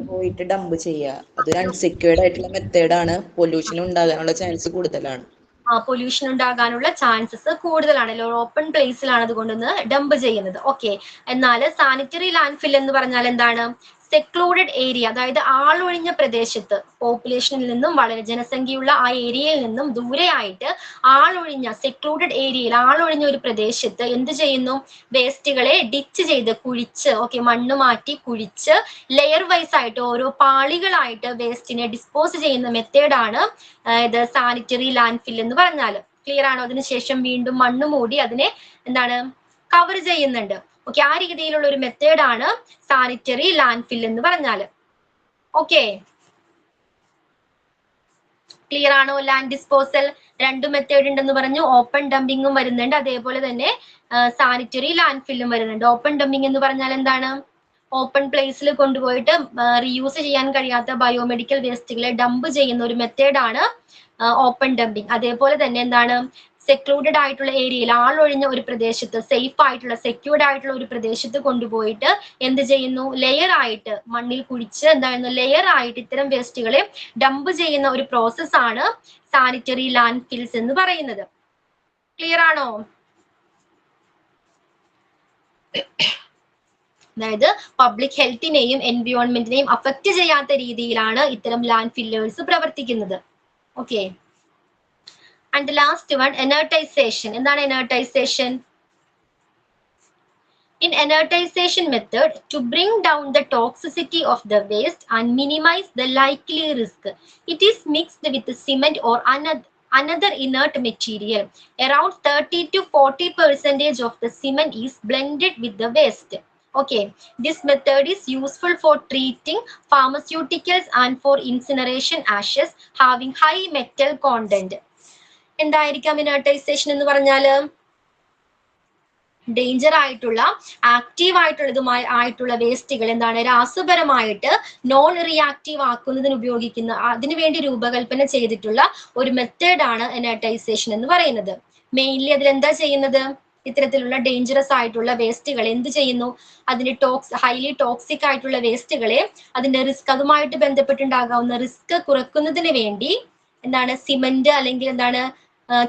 [SPEAKER 7] പോയിട്ട് dump ചെയ്യുക. അതൊരു അൺസെക്യൂർഡ് ആയിട്ടുള്ള മെത്തേഡാണ്. പൊല്യൂഷൻ ഉണ്ടാകാനുള്ള ചാൻസ് കൂടുതലാണ്.
[SPEAKER 1] പൊല്യൂഷൻ ഉണ്ടാകാനുള്ള ചാൻസസ് കൂടുതലാണല്ലോ. ഓപ്പൺ പ്ലേസിലാണ് അതുകൊണ്ടൊന്ന് ഡംപ് ചെയ്യുന്നത്. ഓക്കെ, എന്നാൽ സാനിറ്ററി ലാൻഡ്ഫിൽ എന്ന് പറഞ്ഞാൽ എന്താണ്? സെക്ലൂഡഡ് ഏരിയ, അതായത് ആളൊഴിഞ്ഞ പ്രദേശത്ത്, പോപ്പുലേഷനിൽ നിന്നും വളരെ ജനസംഖ്യയുള്ള ആ ഏരിയയിൽ നിന്നും ദൂരെയായിട്ട് ആളൊഴിഞ്ഞ സെക്ലൂഡഡ് ഏരിയയിൽ ആളൊഴിഞ്ഞ ഒരു പ്രദേശത്ത് എന്ത് ചെയ്യുന്നു? വേസ്റ്റുകളെ ഡിച്ച് ചെയ്ത് കുഴിച്ച്, ഓക്കെ, മണ്ണ് മാറ്റി കുഴിച്ച് ലെയർ വൈസ് ആയിട്ട് ഓരോ പാളികളായിട്ട് വേസ്റ്റിനെ ഡിസ്പോസ് ചെയ്യുന്ന മെത്തേഡാണ് ഇത് സാനിറ്ററി ലാൻഡ്ഫിൽ എന്ന് പറഞ്ഞാൽ. ക്ലിയർ ആണോ? അതിനുശേഷം വീണ്ടും മണ്ണ് മൂടി അതിനെ എന്താണ് കവർ ചെയ്യുന്നുണ്ട്. ഓക്കെ, ആ രീതിയിലുള്ള ഒരു മെത്തേഡാണ് സാനിറ്ററി ലാൻഡ്ഫിൽ എന്ന് പറഞ്ഞാൽ. ഓക്കെ, ക്ലിയർ ആണോ? ലാൻഡ് ഡിസ്പോസൽ 2 മെത്തേഡ് ഉണ്ടെന്ന് പറഞ്ഞു. ഓപ്പൺ ഡംപിങ്ങും വരുന്നുണ്ട്, അതേപോലെ തന്നെ സാനിറ്ററി ലാൻഡ്ഫില്ലും വരുന്നുണ്ട്. ഓപ്പൺ ഡംപിങ് എന്ന് പറഞ്ഞാൽ എന്താണ്? ഓപ്പൺ പ്ലേസിൽ കൊണ്ടുപോയിട്ട് റീയൂസ് ചെയ്യാൻ കഴിയാത്ത ബയോമെഡിക്കൽ വേസ്റ്റുകളെ ഡംപ് ചെയ്യുന്ന ഒരു മെത്തേഡാണ് ഓപ്പൺ ഡംപിങ്. അതേപോലെ തന്നെ എന്താണ്? സെക്ലൂഡഡ് ആയിട്ടുള്ള ഏരിയയിൽ ആളൊഴിഞ്ഞ ഒരു പ്രദേശത്ത്, സേഫ് ആയിട്ടുള്ള സെക്യൂർഡ് ആയിട്ടുള്ള ഒരു പ്രദേശത്ത് കൊണ്ടുപോയിട്ട് എന്ത് ചെയ്യുന്നു? ലെയർ ആയിട്ട് മണ്ണിൽ കുഴിച്ച് എന്തായിരുന്നു ലെയർ ആയിട്ട് ഇത്തരം വേസ്റ്റുകളെ ഡംപ് ചെയ്യുന്ന ഒരു പ്രോസസ്സാണ് സാനിറ്ററി ലാൻഡ്ഫിൽസ് എന്ന് പറയുന്നത്. ക്ലിയർ ആണോ? അതായത് പബ്ലിക് ഹെൽത്തിനെയും എൻവയോൺമെന്റിനെയും അഫക്റ്റ് ചെയ്യാത്ത രീതിയിലാണ് ഇത്തരം ലാൻഡ് ഫില്ലേഴ്സ് പ്രവർത്തിക്കുന്നത്. Okay, and last one inertization. എന്താണ് inertization? In inertization method, to bring down the toxicity of the waste and minimize the likely risk, it is mixed with cement or another inert material. Around 30 to 40% of the cement is blended with the waste. Okay, this method is useful for treating pharmaceuticals and for incineration ashes having high metal content. എന്തായിരിക്കാം ഇനർട്ടൈസേഷൻ എന്ന് പറഞ്ഞാല്? Danger ആയിട്ടുള്ള active ആയിട്ടുള്ള വേസ്റ്റുകൾ എന്താണ് രാസപരമായിട്ട് non reactive ആക്കുന്നതിന് ഉപയോഗിക്കുന്ന അതിനുവേണ്ടി രൂപകൽപ്പന ചെയ്തിട്ടുള്ള ഒരു മെത്തേഡാണ് ഇനർട്ടൈസേഷൻ എന്ന് പറയുന്നത്. മെയിൻലി അതിൽ എന്താ ചെയ്യുന്നത്? ഇത്തരത്തിലുള്ള ഡേഞ്ചറസ് ആയിട്ടുള്ള വേസ്റ്റുകൾ എന്ത് ചെയ്യുന്നു? അതിന്റെ ഹൈലി ടോക്സിക് ആയിട്ടുള്ള വേസ്റ്റുകളെ അതിന്റെ റിസ്ക് അതുമായിട്ട് ബന്ധപ്പെട്ടുണ്ടാകാവുന്ന റിസ്ക് കുറക്കുന്നതിന് വേണ്ടി എന്താണ് സിമന്റ് അല്ലെങ്കിൽ എന്താണ്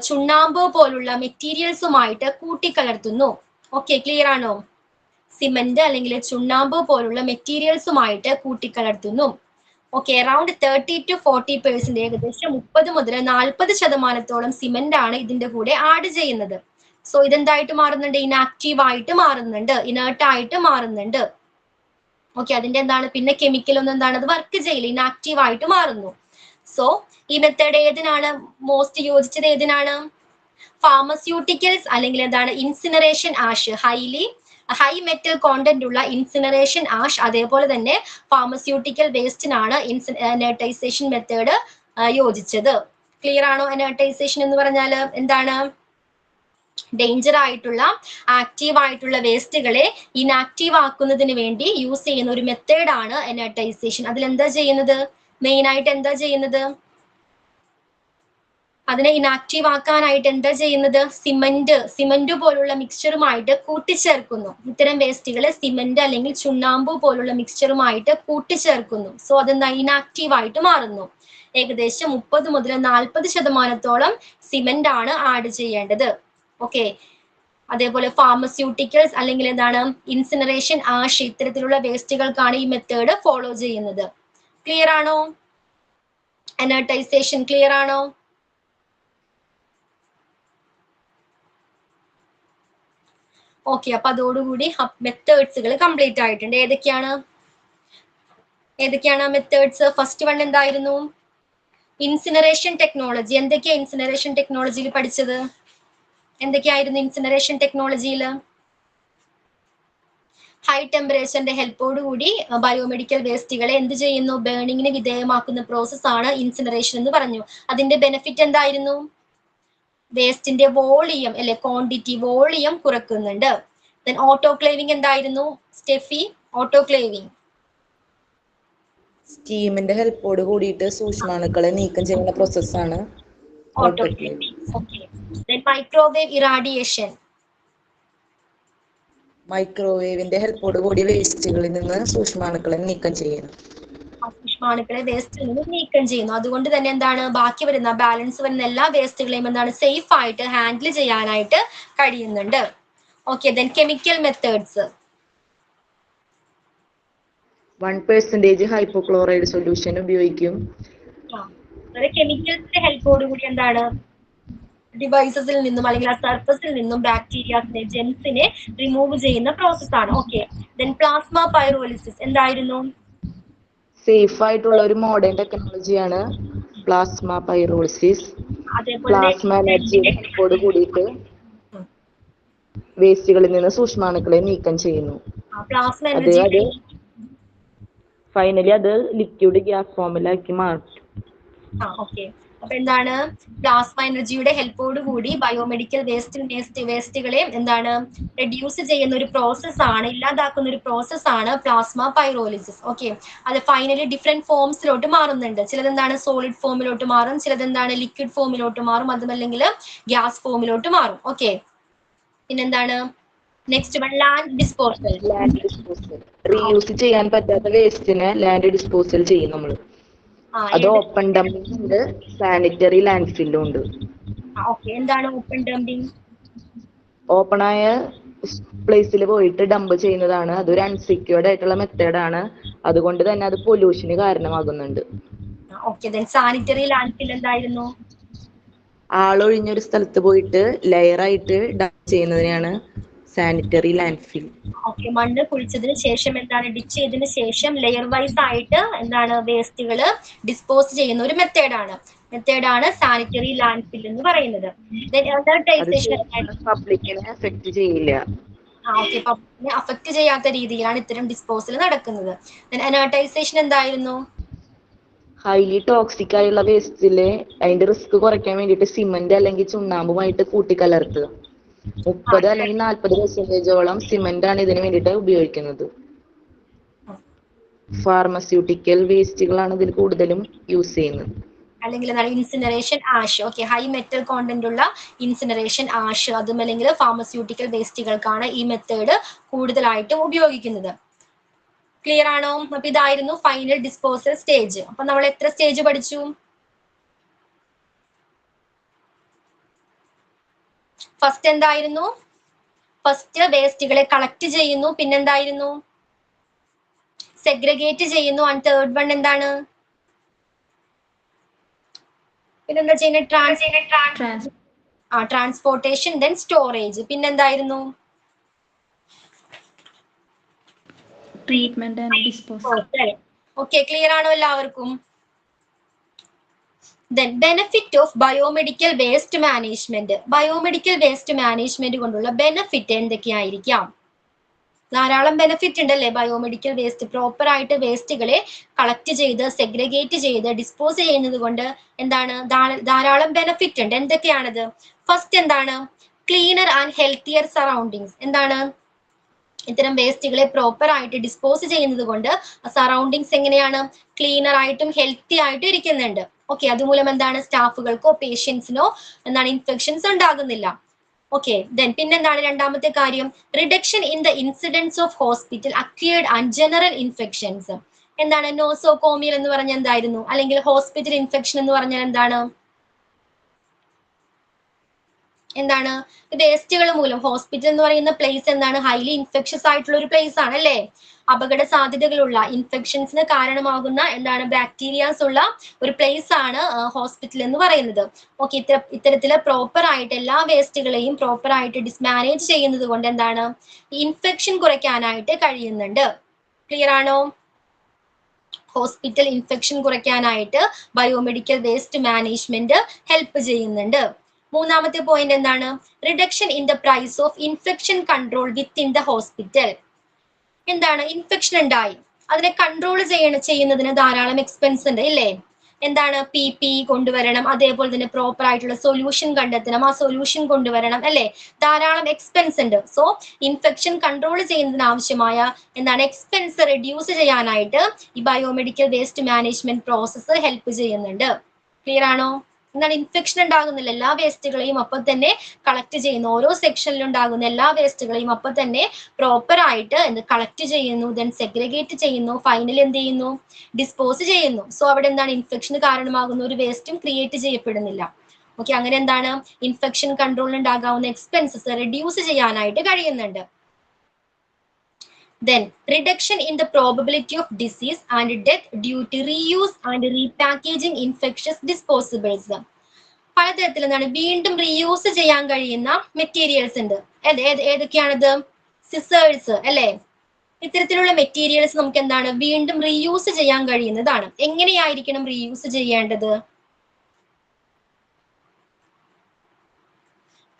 [SPEAKER 1] ചുണ്ണാമ്പ് പോലുള്ള മെറ്റീരിയൽസുമായിട്ട് കൂട്ടിക്കലർത്തുന്നു. ഓക്കെ, ക്ലിയർ ആണോ? സിമന്റ് അല്ലെങ്കിൽ ചുണ്ണാമ്പ് പോലുള്ള മെറ്റീരിയൽസുമായിട്ട് കൂട്ടിക്കലർത്തുന്നു. ഓക്കെ, അറൌണ്ട് 30 to 40%, ഏകദേശം 30 മുതൽ 40% സിമന്റ് ആണ് ഇതിന്റെ കൂടെ ആഡ് ചെയ്യുന്നത്. സോ ഇതെന്തായിട്ട് മാറുന്നുണ്ട്? ഇനാക്റ്റീവ് ആയിട്ട് മാറുന്നുണ്ട്, ഇനേർട്ട് ആയിട്ട് മാറുന്നുണ്ട്. ഓക്കെ, അതിന്റെ എന്താണ് പിന്നെ കെമിക്കൽ ഒന്നും എന്താണ് അത് വർക്ക് ചെയ്യില്ല, ഇനാക്റ്റീവ് ആയിട്ട് മാറുന്നു. സോ ഈ മെത്തേഡ് ഏതിനാണ് മോസ്റ്റ് യോജിച്ചത്? ഏതിനാണ്? ഫാർമസ്യൂട്ടിക്കൽസ് അല്ലെങ്കിൽ എന്താണ് incineration ash, high metal content ഉള്ള ഇൻസിനറേഷൻ ആഷ്, അതേപോലെ തന്നെ ഫാർമസ്യൂട്ടിക്കൽ വേസ്റ്റിനാണ് ഇനർട്ടൈസേഷൻ മെത്തേഡ് യോജിച്ചത്. ക്ലിയർ ആണോ? ഇനർട്ടൈസേഷൻ എന്ന് പറഞ്ഞാൽ എന്താണ്? ഡേഞ്ചർ ആയിട്ടുള്ള ആക്റ്റീവ് ആയിട്ടുള്ള വേസ്റ്റുകളെ ഇനാക്റ്റീവ് ആക്കുന്നതിന് വേണ്ടി യൂസ് ചെയ്യുന്ന ഒരു മെത്തേഡാണ് ഇനർട്ടൈസേഷൻ. അതിൽ എന്താ ചെയ്യുന്നത്? മെയിൻ ആയിട്ട് എന്താ ചെയ്യുന്നത്? അതിനെ ഇനാക്റ്റീവ് ആക്കാനായിട്ട് എന്താ ചെയ്യുന്നത്? സിമന്റ് പോലുള്ള മിക്സ്ചറുമായിട്ട് കൂട്ടിച്ചേർക്കുന്നു. ഇത്തരം വേസ്റ്റുകളെ സിമന്റ് അല്ലെങ്കിൽ ചുണ്ണാമ്പ് പോലുള്ള മിക്സ്ചറുമായിട്ട് കൂട്ടിച്ചേർക്കുന്നു. സോ അതെന്താ ഇനാക്റ്റീവ് ആയിട്ട് മാറുന്നു. ഏകദേശം 30 മുതൽ 40% സിമന്റ് ആണ് ആഡ് ചെയ്യേണ്ടത്. ഓക്കെ, അതേപോലെ ഫാർമസ്യൂട്ടിക്കൽസ് അല്ലെങ്കിൽ എന്താണ് ഇൻസിനറേഷൻ ആഷ്, ഇത്തരത്തിലുള്ള വേസ്റ്റുകൾക്കാണ് ഈ മെത്തേഡ് ഫോളോ ചെയ്യുന്നത്. ക്ലിയർ ആണോ? ഇനർട്ടൈസേഷൻ ക്ലിയർ ആണോ? ഓക്കെ, അപ്പൊ അതോടുകൂടി മെത്തേഡ്സുകൾ കംപ്ലീറ്റ് ആയിട്ടുണ്ട്. ഏതൊക്കെയാണ് മെത്തേഡ്സ്? ഫസ്റ്റ് വൺ എന്തായിരുന്നു? Incineration technology. എന്തൊക്കെയാ ഇൻസിനറേഷൻ ടെക്നോളജിയിൽ പഠിച്ചത്? എന്തൊക്കെയായിരുന്നു ഇൻസിനറേഷൻ ടെക്നോളജിയിൽ? ഹൈ ടെമ്പറേച്ചറിന്റെ ഹെൽപ്പോട് കൂടി ബയോമെഡിക്കൽ വേസ്റ്റുകളെ എന്ത് ചെയ്യുന്നു? ബേണിങ്ങിന് വിധേയമാക്കുന്ന പ്രോസസ് ആണ് ഇൻസിനറേഷൻ എന്ന് പറഞ്ഞു. അതിന്റെ ബെനിഫിറ്റ് എന്തായിരുന്നു? വേസ്റ്റിന്റെ വോളിയം അല്ലെ ക്വാണ്ടിറ്റി വോളിയം കുറക്കുന്നുണ്ട്. ദെൻ ഓട്ടോക്ലേവിംഗ് എന്തായിരുന്നു സ്റ്റെഫി? ഓട്ടോക്ലേവിംഗ്
[SPEAKER 7] സ്റ്റീമിന്റെ ഹെൽപ്പോട് കൂടിയിട്ട് സൂക്ഷ്മാണുക്കളെ നീക്കം ചെയ്യുന്ന പ്രോസസ്സാണ് autoclaving.
[SPEAKER 1] Okay. Then microwave irradiation.
[SPEAKER 7] മൈക്രോവേവിന്റെ ഹെൽപ്പോട് കൂടി വേസ്റ്റുകളിൽ നിന്ന് സൂക്ഷ്മാണുക്കളെ നീക്കം ചെയ്യുന്നു.
[SPEAKER 1] സൂക്ഷ്മാണുക്കളെ വേസ്റ്റിൽ നിന്ന് നീക്കം ചെയ്യുന്നു. അതുകൊണ്ട് തന്നെ എന്താണ് ബാക്കി വരുന്ന ബാലൻസ് വരുന്ന എല്ലാ വേസ്റ്റുകളെയും എന്താണ് സേഫ് ആയിട്ട് ഹാൻഡിൽ ചെയ്യാനായിട്ട് കഴിയുന്നുണ്ട്. Okay, then chemical methods.
[SPEAKER 7] 1% hypochloride solution ഉപയോഗിക്കും.
[SPEAKER 1] കെമിക്കൽസിന്റെ ഹെൽപ്പോട് കൂടി എന്താണ് ഡിവൈസസിൽ നിന്നും അല്ലെങ്കിൽ ആ സർഫസിൽ നിന്നും ബാക്ടീരിയാസിനെ ജെംസിനെ റിമൂവ് ചെയ്യുന്ന പ്രോസസ് ആണ്. ഓക്കെ, ദെൻ പ്ലാസ്മ പൈറോലിസിസ് എന്തായിരുന്നു?
[SPEAKER 7] സേഫ് ആയിട്ടുള്ള ഒരു മോഡേൺ ടെക്നോളജിയാണ് പ്ലാസ്മ പൈറോളിസിസ്. പ്ലാസ്മ എനർജിയുടെ ഹെൽപ്പോട് കൂടിയിട്ട് വേസ്റ്റുകളിൽ നിന്ന് സൂക്ഷ്മാണുക്കളെ നീക്കം ചെയ്യുന്നു. ഫൈനലി അത് ലിക്വിഡ് ഗ്യാസ് ഫോമിലാക്കി മാറ്റും.
[SPEAKER 1] ഓക്കെ, അപ്പൊ എന്താണ് പ്ലാസ്മ എനർജിയുടെ ഹെൽപ്പോട് കൂടി ബയോമെഡിക്കൽ വേസ്റ്റുകളെ എന്താണ് റെഡ്യൂസ് ചെയ്യുന്ന ഒരു പ്രോസസ് ആണ്, ഇല്ലാതാക്കുന്ന ഒരു പ്രോസസ് ആണ് പ്ലാസ്മ പൈറോലിസിസ്. ഓക്കെ, അത് ഫൈനലി ഡിഫറെന്റ് ഫോംസിലോട്ട് മാറുന്നുണ്ട്. ചിലത് എന്താണ് സോളിഡ് ഫോമിലോട്ട് മാറും, ചിലത് എന്താണ് ലിക്വിഡ് ഫോമിലോട്ട് മാറും, അതുമല്ലെങ്കിൽ ഗ്യാസ് ഫോമിലോട്ട് മാറും. ഓക്കെ, പിന്നെന്താണ് next one? Land disposal.
[SPEAKER 7] Reuse ചെയ്യാൻ പറ്റാത്ത വേസ്റ്റിനെ ലാൻഡ് ഡിസ്പോസൽ ചെയ്യും നമ്മൾ. അത് ഓപ്പൺ ഡംപിംഗ് ഉണ്ട്, സാനിറ്ററി ലാൻഡ് ഫില്ലും ഉണ്ട്.
[SPEAKER 1] എന്താണ് ഓപ്പൺ ഡംപിംഗ്?
[SPEAKER 7] ഓപ്പൺ ആയ പ്ലേസിൽ പോയിട്ട് ഡംപ് ചെയ്യുന്നതാണ്. അതൊരു അൺസെക്യൂർഡ് ആയിട്ടുള്ള മെത്തേഡാണ്. അതുകൊണ്ട് തന്നെ അത് പൊല്യൂഷന് കാരണമാകുന്നുണ്ട്.
[SPEAKER 1] സാനിറ്ററി ലാൻഡ് ഫിൽ എന്തായിരുന്നു?
[SPEAKER 7] ആളൊഴിഞ്ഞൊരു സ്ഥലത്ത് പോയിട്ട് ലെയർ ആയിട്ട് ഡംപ് ചെയ്യുന്നതിനാണ് സാനിറ്ററി ലാൻഡ് ഫിൽ.
[SPEAKER 1] ഓക്കെ, മണ്ണ് കുഴിച്ചതിന് ശേഷം എന്താണ് ഡിച്ച് ചെയ്തതിന് ശേഷം ലെയർ വൈസ് ആയിട്ട് എന്താണ് വേസ്റ്റുകൾ ഡിസ്പോസ് ചെയ്യുന്ന ഒരു മെത്തേഡാണ് സാനിറ്ററി ലാൻഡ് ഫിൽ എന്ന് പറയുന്നത്.
[SPEAKER 7] പബ്ലിക്കിനെ അഫക്ട് ചെയ്യില്ല.
[SPEAKER 1] പബ്ലിക്കിനെ അഫക്ട് ചെയ്യാത്ത രീതിയിലാണ് ഇത്തരം ഡിസ്പോസൽ നടക്കുന്നത്. എനർട്ടൈസേഷൻ എന്തായിരുന്നു?
[SPEAKER 7] ഹൈലി ടോക്സിക് ആയുള്ള വേസ്റ്റില് അതിന്റെ റിസ്ക് കുറയ്ക്കാൻ വേണ്ടിയിട്ട് സിമന്റ് അല്ലെങ്കിൽ ചുണ്ണാമ്പുമായിട്ട് കൂട്ടിക്കലർത്തുക. 30 അല്ലെങ്കിൽ 40% സിമന്റ് ആണ് ഇതിന് വേണ്ടിയിട്ട് ഉപയോഗിക്കുന്നത്. ഫാർമസ്യൂട്ടിക്കൽ വേസ്റ്റുകളാണ് ഇതിൽ കൂടുതലും യൂസ് ചെയ്യുന്നത്.
[SPEAKER 1] അല്ലെങ്കിൽ എന്താണ് incineration ash. Okay, high metal content ഉള്ള ഇൻസിനറേഷൻ ആഷ്, അതും അല്ലെങ്കിൽ ഫാർമസ്യൂട്ടിക്കൽ വേസ്റ്റുകൾക്കാണ് ഈ മെത്തേഡ് കൂടുതലായിട്ടും ഉപയോഗിക്കുന്നത്. ക്ലിയർ ആണോ? അപ്പൊ ഇതായിരുന്നു ഫൈനൽ ഡിസ്പോസൽ സ്റ്റേജ്. അപ്പൊ നമ്മൾ എത്ര സ്റ്റേജ് പഠിച്ചു? ഫസ്റ്റ് എന്തായിരുന്നു? ഫസ്റ്റ് വേസ്റ്റുകളെ കളക്ട് ചെയ്യുന്നു, പിന്നെന്തായിരുന്നു? സെഗ്രിഗേറ്റ് ചെയ്യുന്നു. ആൻഡ് തേർഡ് വൺ എന്താണ്? പിന്നെന്താ ചെയ്യുന്നത്? Transportation, then storage. പിന്നെന്തായിരുന്നു?
[SPEAKER 3] Treatment and disposal.
[SPEAKER 1] Okay, clear ആണോ എല്ലാവർക്കും? Then benefit of biomedical waste management. Biomedical waste management കൊണ്ടുള്ള ബെനിഫിറ്റ് എന്തൊക്കെയായിരിക്കാം? ധാരാളം ബെനിഫിറ്റ് ഉണ്ടല്ലേ ബയോമെഡിക്കൽ വേസ്റ്റ്. പ്രോപ്പർ ആയിട്ട് വേസ്റ്റുകളെ കളക്ട് ചെയ്ത് സെഗ്രിഗേറ്റ് ചെയ്ത് ഡിസ്പോസ് ചെയ്യുന്നത് കൊണ്ട് എന്താണ് ധാരാളം ബെനിഫിറ്റ് ഉണ്ട്. എന്തൊക്കെയാണത്? ഫസ്റ്റ് എന്താണ്? Cleaner and healthier surroundings. എന്താണ്? ഇത്തരം വേസ്റ്റുകളെ പ്രോപ്പർ ആയിട്ട് ഡിസ്പോസ് ചെയ്യുന്നത് കൊണ്ട് സറൗണ്ടിങ്സ് എങ്ങനെയാണ്? ക്ലീനർ ആയിട്ടും ഹെൽത്തി ആയിട്ടും ഇരിക്കുന്നുണ്ട്. ഓക്കെ, അതുമൂലം എന്താണ്? സ്റ്റാഫുകൾക്കോ പേഷ്യൻസിനോ എന്താണ് ഇൻഫെക്ഷൻസ് ഉണ്ടാകുന്നില്ല. ഓക്കെ, ദെൻ പിന്നെന്താണ് രണ്ടാമത്തെ കാര്യം? Reduction in the incidents of hospital acquired and general infections. എന്താണ് നോസോകോമിയൽ എന്ന് പറഞ്ഞാൽ എന്തായിരുന്നു? അല്ലെങ്കിൽ ഹോസ്പിറ്റൽ ഇൻഫെക്ഷൻ എന്ന് പറഞ്ഞാൽ എന്താണ്? എന്താണ്? വേസ്റ്റുകൾ മൂലം ഹോസ്പിറ്റൽ എന്ന് പറയുന്ന പ്ലേസ് എന്താണ്? ഹൈലി ഇൻഫെക്ഷസ് ആയിട്ടുള്ള ഒരു പ്ലേസ് ആണ് അല്ലേ? അപകട സാധ്യതകളുള്ള ഇൻഫെക്ഷൻസിന് കാരണമാകുന്ന എന്താണ് ബാക്ടീരിയാസ് ഉള്ള ഒരു പ്ലേസ് ആണ് ഹോസ്പിറ്റൽ എന്ന് പറയുന്നത്. ഓക്കെ, ഇത്തരത്തില് പ്രോപ്പർ ആയിട്ട് എല്ലാ വേസ്റ്റുകളെയും പ്രോപ്പർ ആയിട്ട് ഡിസ്മാനേജ് ചെയ്യുന്നത് കൊണ്ട് എന്താണ് ഇൻഫെക്ഷൻ കുറയ്ക്കാനായിട്ട് കഴിയുന്നുണ്ട്. ക്ലിയർ ആണോ? ഹോസ്പിറ്റൽ ഇൻഫെക്ഷൻ കുറയ്ക്കാനായിട്ട് ബയോമെഡിക്കൽ വേസ്റ്റ് മാനേജ്മെന്റ് ഹെൽപ്പ് ചെയ്യുന്നുണ്ട്. മൂന്നാമത്തെ പോയിന്റ് എന്താണ്? Reduction in the price of infection control within the hospital. എന്താണ്? ഇൻഫെക്ഷൻ ഉണ്ടായി, അതിനെ കൺട്രോൾ ചെയ്യുന്നതിന് ധാരാളം എക്സ്പെൻസ് ഉണ്ട് ഇല്ലേ? എന്താണ്? PPE കൊണ്ടുവരണം, അതേപോലെ തന്നെ പ്രോപ്പർ ആയിട്ടുള്ള സൊല്യൂഷൻ കണ്ടെത്തണം, ആ സൊല്യൂഷൻ കൊണ്ടുവരണം അല്ലെ? ധാരാളം എക്സ്പെൻസ് ഉണ്ട്. സോ ഇൻഫെക്ഷൻ കൺട്രോൾ ചെയ്യുന്നതിന് ആവശ്യമായ എന്താണ് എക്സ്പെൻസ് റെഡ്യൂസ് ചെയ്യാനായിട്ട് ഈ biomedical waste management process help ചെയ്യുന്നുണ്ട്. ക്ലിയർ ആണോ? എന്താണ്? ഇൻഫെക്ഷൻ ഉണ്ടാകുന്നില്ല, എല്ലാ വേസ്റ്റുകളെയും അപ്പം തന്നെ കളക്ട് ചെയ്യുന്നു. ഓരോ സെക്ഷനിലും ഉണ്ടാകുന്ന എല്ലാ വേസ്റ്റുകളെയും അപ്പം തന്നെ പ്രോപ്പർ ആയിട്ട് കളക്ട് ചെയ്യുന്നു, ദെൻ സെഗ്രിഗേറ്റ് ചെയ്യുന്നു, ഫൈനലി എന്ത് ചെയ്യുന്നു? ഡിസ്പോസ് ചെയ്യുന്നു. സോ അവിടെ എന്താണ്? ഇൻഫെക്ഷന് കാരണമാകുന്ന ഒരു വേസ്റ്റും ക്രിയേറ്റ് ചെയ്യപ്പെടുന്നില്ല. ഓക്കെ, അങ്ങനെ എന്താണ്? ഇൻഫെക്ഷൻ കൺട്രോളിൽ ഉണ്ടാകാവുന്ന എക്സ്പെൻസസ് റെഡ്യൂസ് ചെയ്യാനായിട്ട് കഴിയുന്നുണ്ട്. Then reduction in the probability of disease and death due to reuse and repackaging infectious disposables. പലതരത്തിൽ എന്താണ് വീണ്ടും റീയൂസ് ചെയ്യാൻ കഴിയുന്ന മെറ്റീരിയൽസ് ഉണ്ട്. ഏതൊക്കെയാണത്? സിസേഴ്സ് അല്ലെ? ഇത്തരത്തിലുള്ള മെറ്റീരിയൽസ് നമുക്ക് എന്താണ് വീണ്ടും റീയൂസ് ചെയ്യാൻ കഴിയുന്നതാണ്. എങ്ങനെയായിരിക്കണം റീയൂസ് ചെയ്യേണ്ടത്?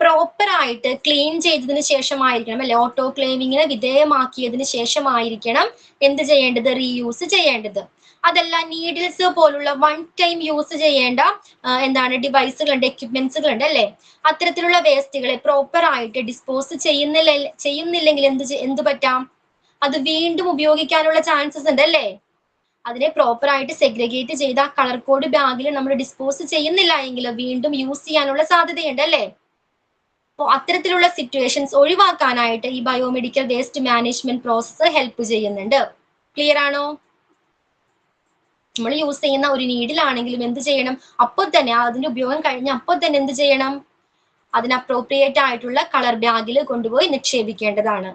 [SPEAKER 1] പ്രോപ്പർ ആയിട്ട് ക്ലീൻ ചെയ്തതിന് ശേഷമായിരിക്കണം അല്ലെ? ഓട്ടോക്ലേവിങ്ങിന് വിധേയമാക്കിയതിന് ശേഷമായിരിക്കണം എന്ത് ചെയ്യേണ്ടത്? റീയൂസ് ചെയ്യേണ്ടത്. അതല്ല നീഡിൽസ് പോലുള്ള വൺ ടൈം യൂസ് ചെയ്യേണ്ട എന്താണ് ഡിവൈസുകളുണ്ട്, എക്യുപ്മെന്റ്സുകളുണ്ട് അല്ലെ? അത്തരത്തിലുള്ള വേസ്റ്റുകളെ പ്രോപ്പർ ആയിട്ട് ഡിസ്പോസ് ചെയ്യുന്നില്ലെങ്കിൽ എന്ത് പറ്റാം? അത് വീണ്ടും ഉപയോഗിക്കാനുള്ള ചാൻസസ് ഉണ്ട് അല്ലേ? അതിനെ പ്രോപ്പർ ആയിട്ട് സെഗ്രിഗേറ്റ് ചെയ്ത കളർ കോഡ് ബാഗിൽ നമ്മൾ ഡിസ്പോസ് ചെയ്യുന്നില്ല എങ്കിൽ വീണ്ടും യൂസ് ചെയ്യാനുള്ള സാധ്യതയുണ്ട് അല്ലേ? അപ്പോൾ അത്തരത്തിലുള്ള സിറ്റുവേഷൻസ് ഒഴിവാക്കാനായിട്ട് ഈ biomedical waste management process help ചെയ്യുന്നുണ്ട്. ക്ലിയർ ആണോ? നമ്മൾ യൂസ് ചെയ്യുന്ന ഒരു നീഡിലാണെങ്കിലും എന്ത് ചെയ്യണം? അപ്പോൾ തന്നെ അതിന്റെ ഉപയോഗം കഴിഞ്ഞ് അപ്പോൾ തന്നെ എന്ത് ചെയ്യണം? അതിന് അപ്രോപ്രിയേറ്റ് ആയിട്ടുള്ള കളർ ബാഗിൽ കൊണ്ടുപോയി നിക്ഷേപിക്കേണ്ടതാണ്.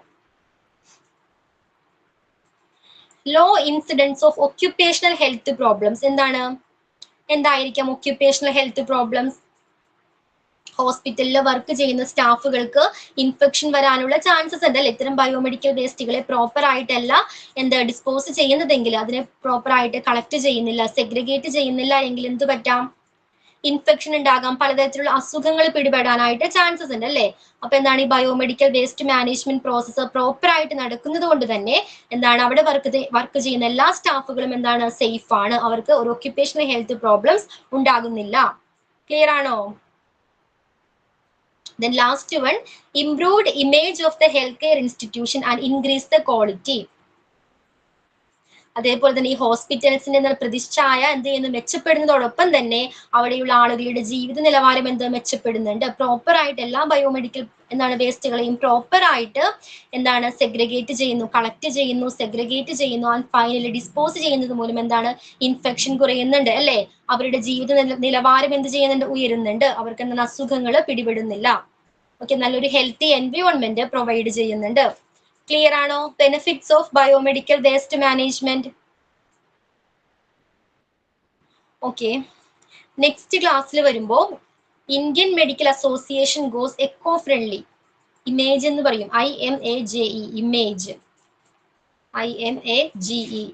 [SPEAKER 1] Low incidence of occupational health problems. എന്തായിരിക്കാം ഒക്യുപ്പേഷണൽ ഹെൽത്ത് പ്രോബ്ലംസ്? ഹോസ്പിറ്റലിൽ വർക്ക് ചെയ്യുന്ന സ്റ്റാഫുകൾക്ക് ഇൻഫെക്ഷൻ വരാനുള്ള ചാൻസസ് ഉണ്ട് അല്ലെ? ഇത്തരം ബയോമെഡിക്കൽ വേസ്റ്റുകളെ പ്രോപ്പർ ആയിട്ടല്ല ഡിസ്പോസ് ചെയ്യുന്നതെങ്കിൽ, അതിനെ പ്രോപ്പർ ആയിട്ട് കളക്ട് ചെയ്യുന്നില്ല, സെഗ്രിഗേറ്റ് ചെയ്യുന്നില്ല എങ്കിൽ എന്ത് പറ്റാം? ഇൻഫെക്ഷൻ ഉണ്ടാകാം, പലതരത്തിലുള്ള അസുഖങ്ങൾ പിടിപെടാനായിട്ട് ചാൻസസ് ഉണ്ട് അല്ലേ? അപ്പൊ എന്താണ് ഈ biomedical waste management process proper ആയിട്ട് നടക്കുന്നത് കൊണ്ട് തന്നെ എന്താണ് അവിടെ വർക്ക് ചെയ്യുന്ന എല്ലാ സ്റ്റാഫുകളും എന്താണ് സേഫ് ആണ്, അവർക്ക് ഒരു ഒക്യുപേഷണൽ ഹെൽത്ത് പ്രോബ്ലംസ് ഉണ്ടാകുന്നില്ല. ക്ലിയർ ആണോ? Then last one, improved image of the healthcare institution and increase the quality. അതേപോലെ തന്നെ ഈ ഹോസ്പിറ്റൽസിന്റെ പ്രതിച്ഛായ എന്ത് ചെയ്യുന്നു, മെച്ചപ്പെടുന്നതോടൊപ്പം തന്നെ അവിടെയുള്ള ആളുകളുടെ ജീവിത നിലവാരം എന്ത് മെച്ചപ്പെടുന്നുണ്ട്. പ്രോപ്പർ ആയിട്ട് എല്ലാ ബയോമെഡിക്കൽ എന്താണ് വേസ്റ്റുകളെയും പ്രോപ്പർ ആയിട്ട് എന്താണ് സെഗ്രിഗേറ്റ് ചെയ്യുന്നു, കളക്ട് ചെയ്യുന്നു, സെഗ്രിഗേറ്റ് ചെയ്യുന്നു, ആൻഡ് ഫൈനലി ഡിസ്പോസ് ചെയ്യുന്നത് മൂലം എന്താണ് ഇൻഫെക്ഷൻ കുറയുന്നുണ്ട് അല്ലെ? അവരുടെ ജീവിത നിലവാരം എന്ത് ചെയ്യുന്നുണ്ട്, ഉയരുന്നുണ്ട്, അവർക്ക് എന്താണ് അസുഖങ്ങൾ പിടിപെടുന്നില്ല. ഓക്കെ, നല്ലൊരു ഹെൽത്തി എൻവയോൺമെന്റ് പ്രൊവൈഡ് ചെയ്യുന്നുണ്ട്. ക്ലിയർ ആണോ? Benefits of biomedical waste management. Okay, next ക്ലാസ്സിൽ വരുമ്പോൾ Indian medical association goes eco friendly. Image എന്ന് പറയും, IMAGE, image, IMAGE.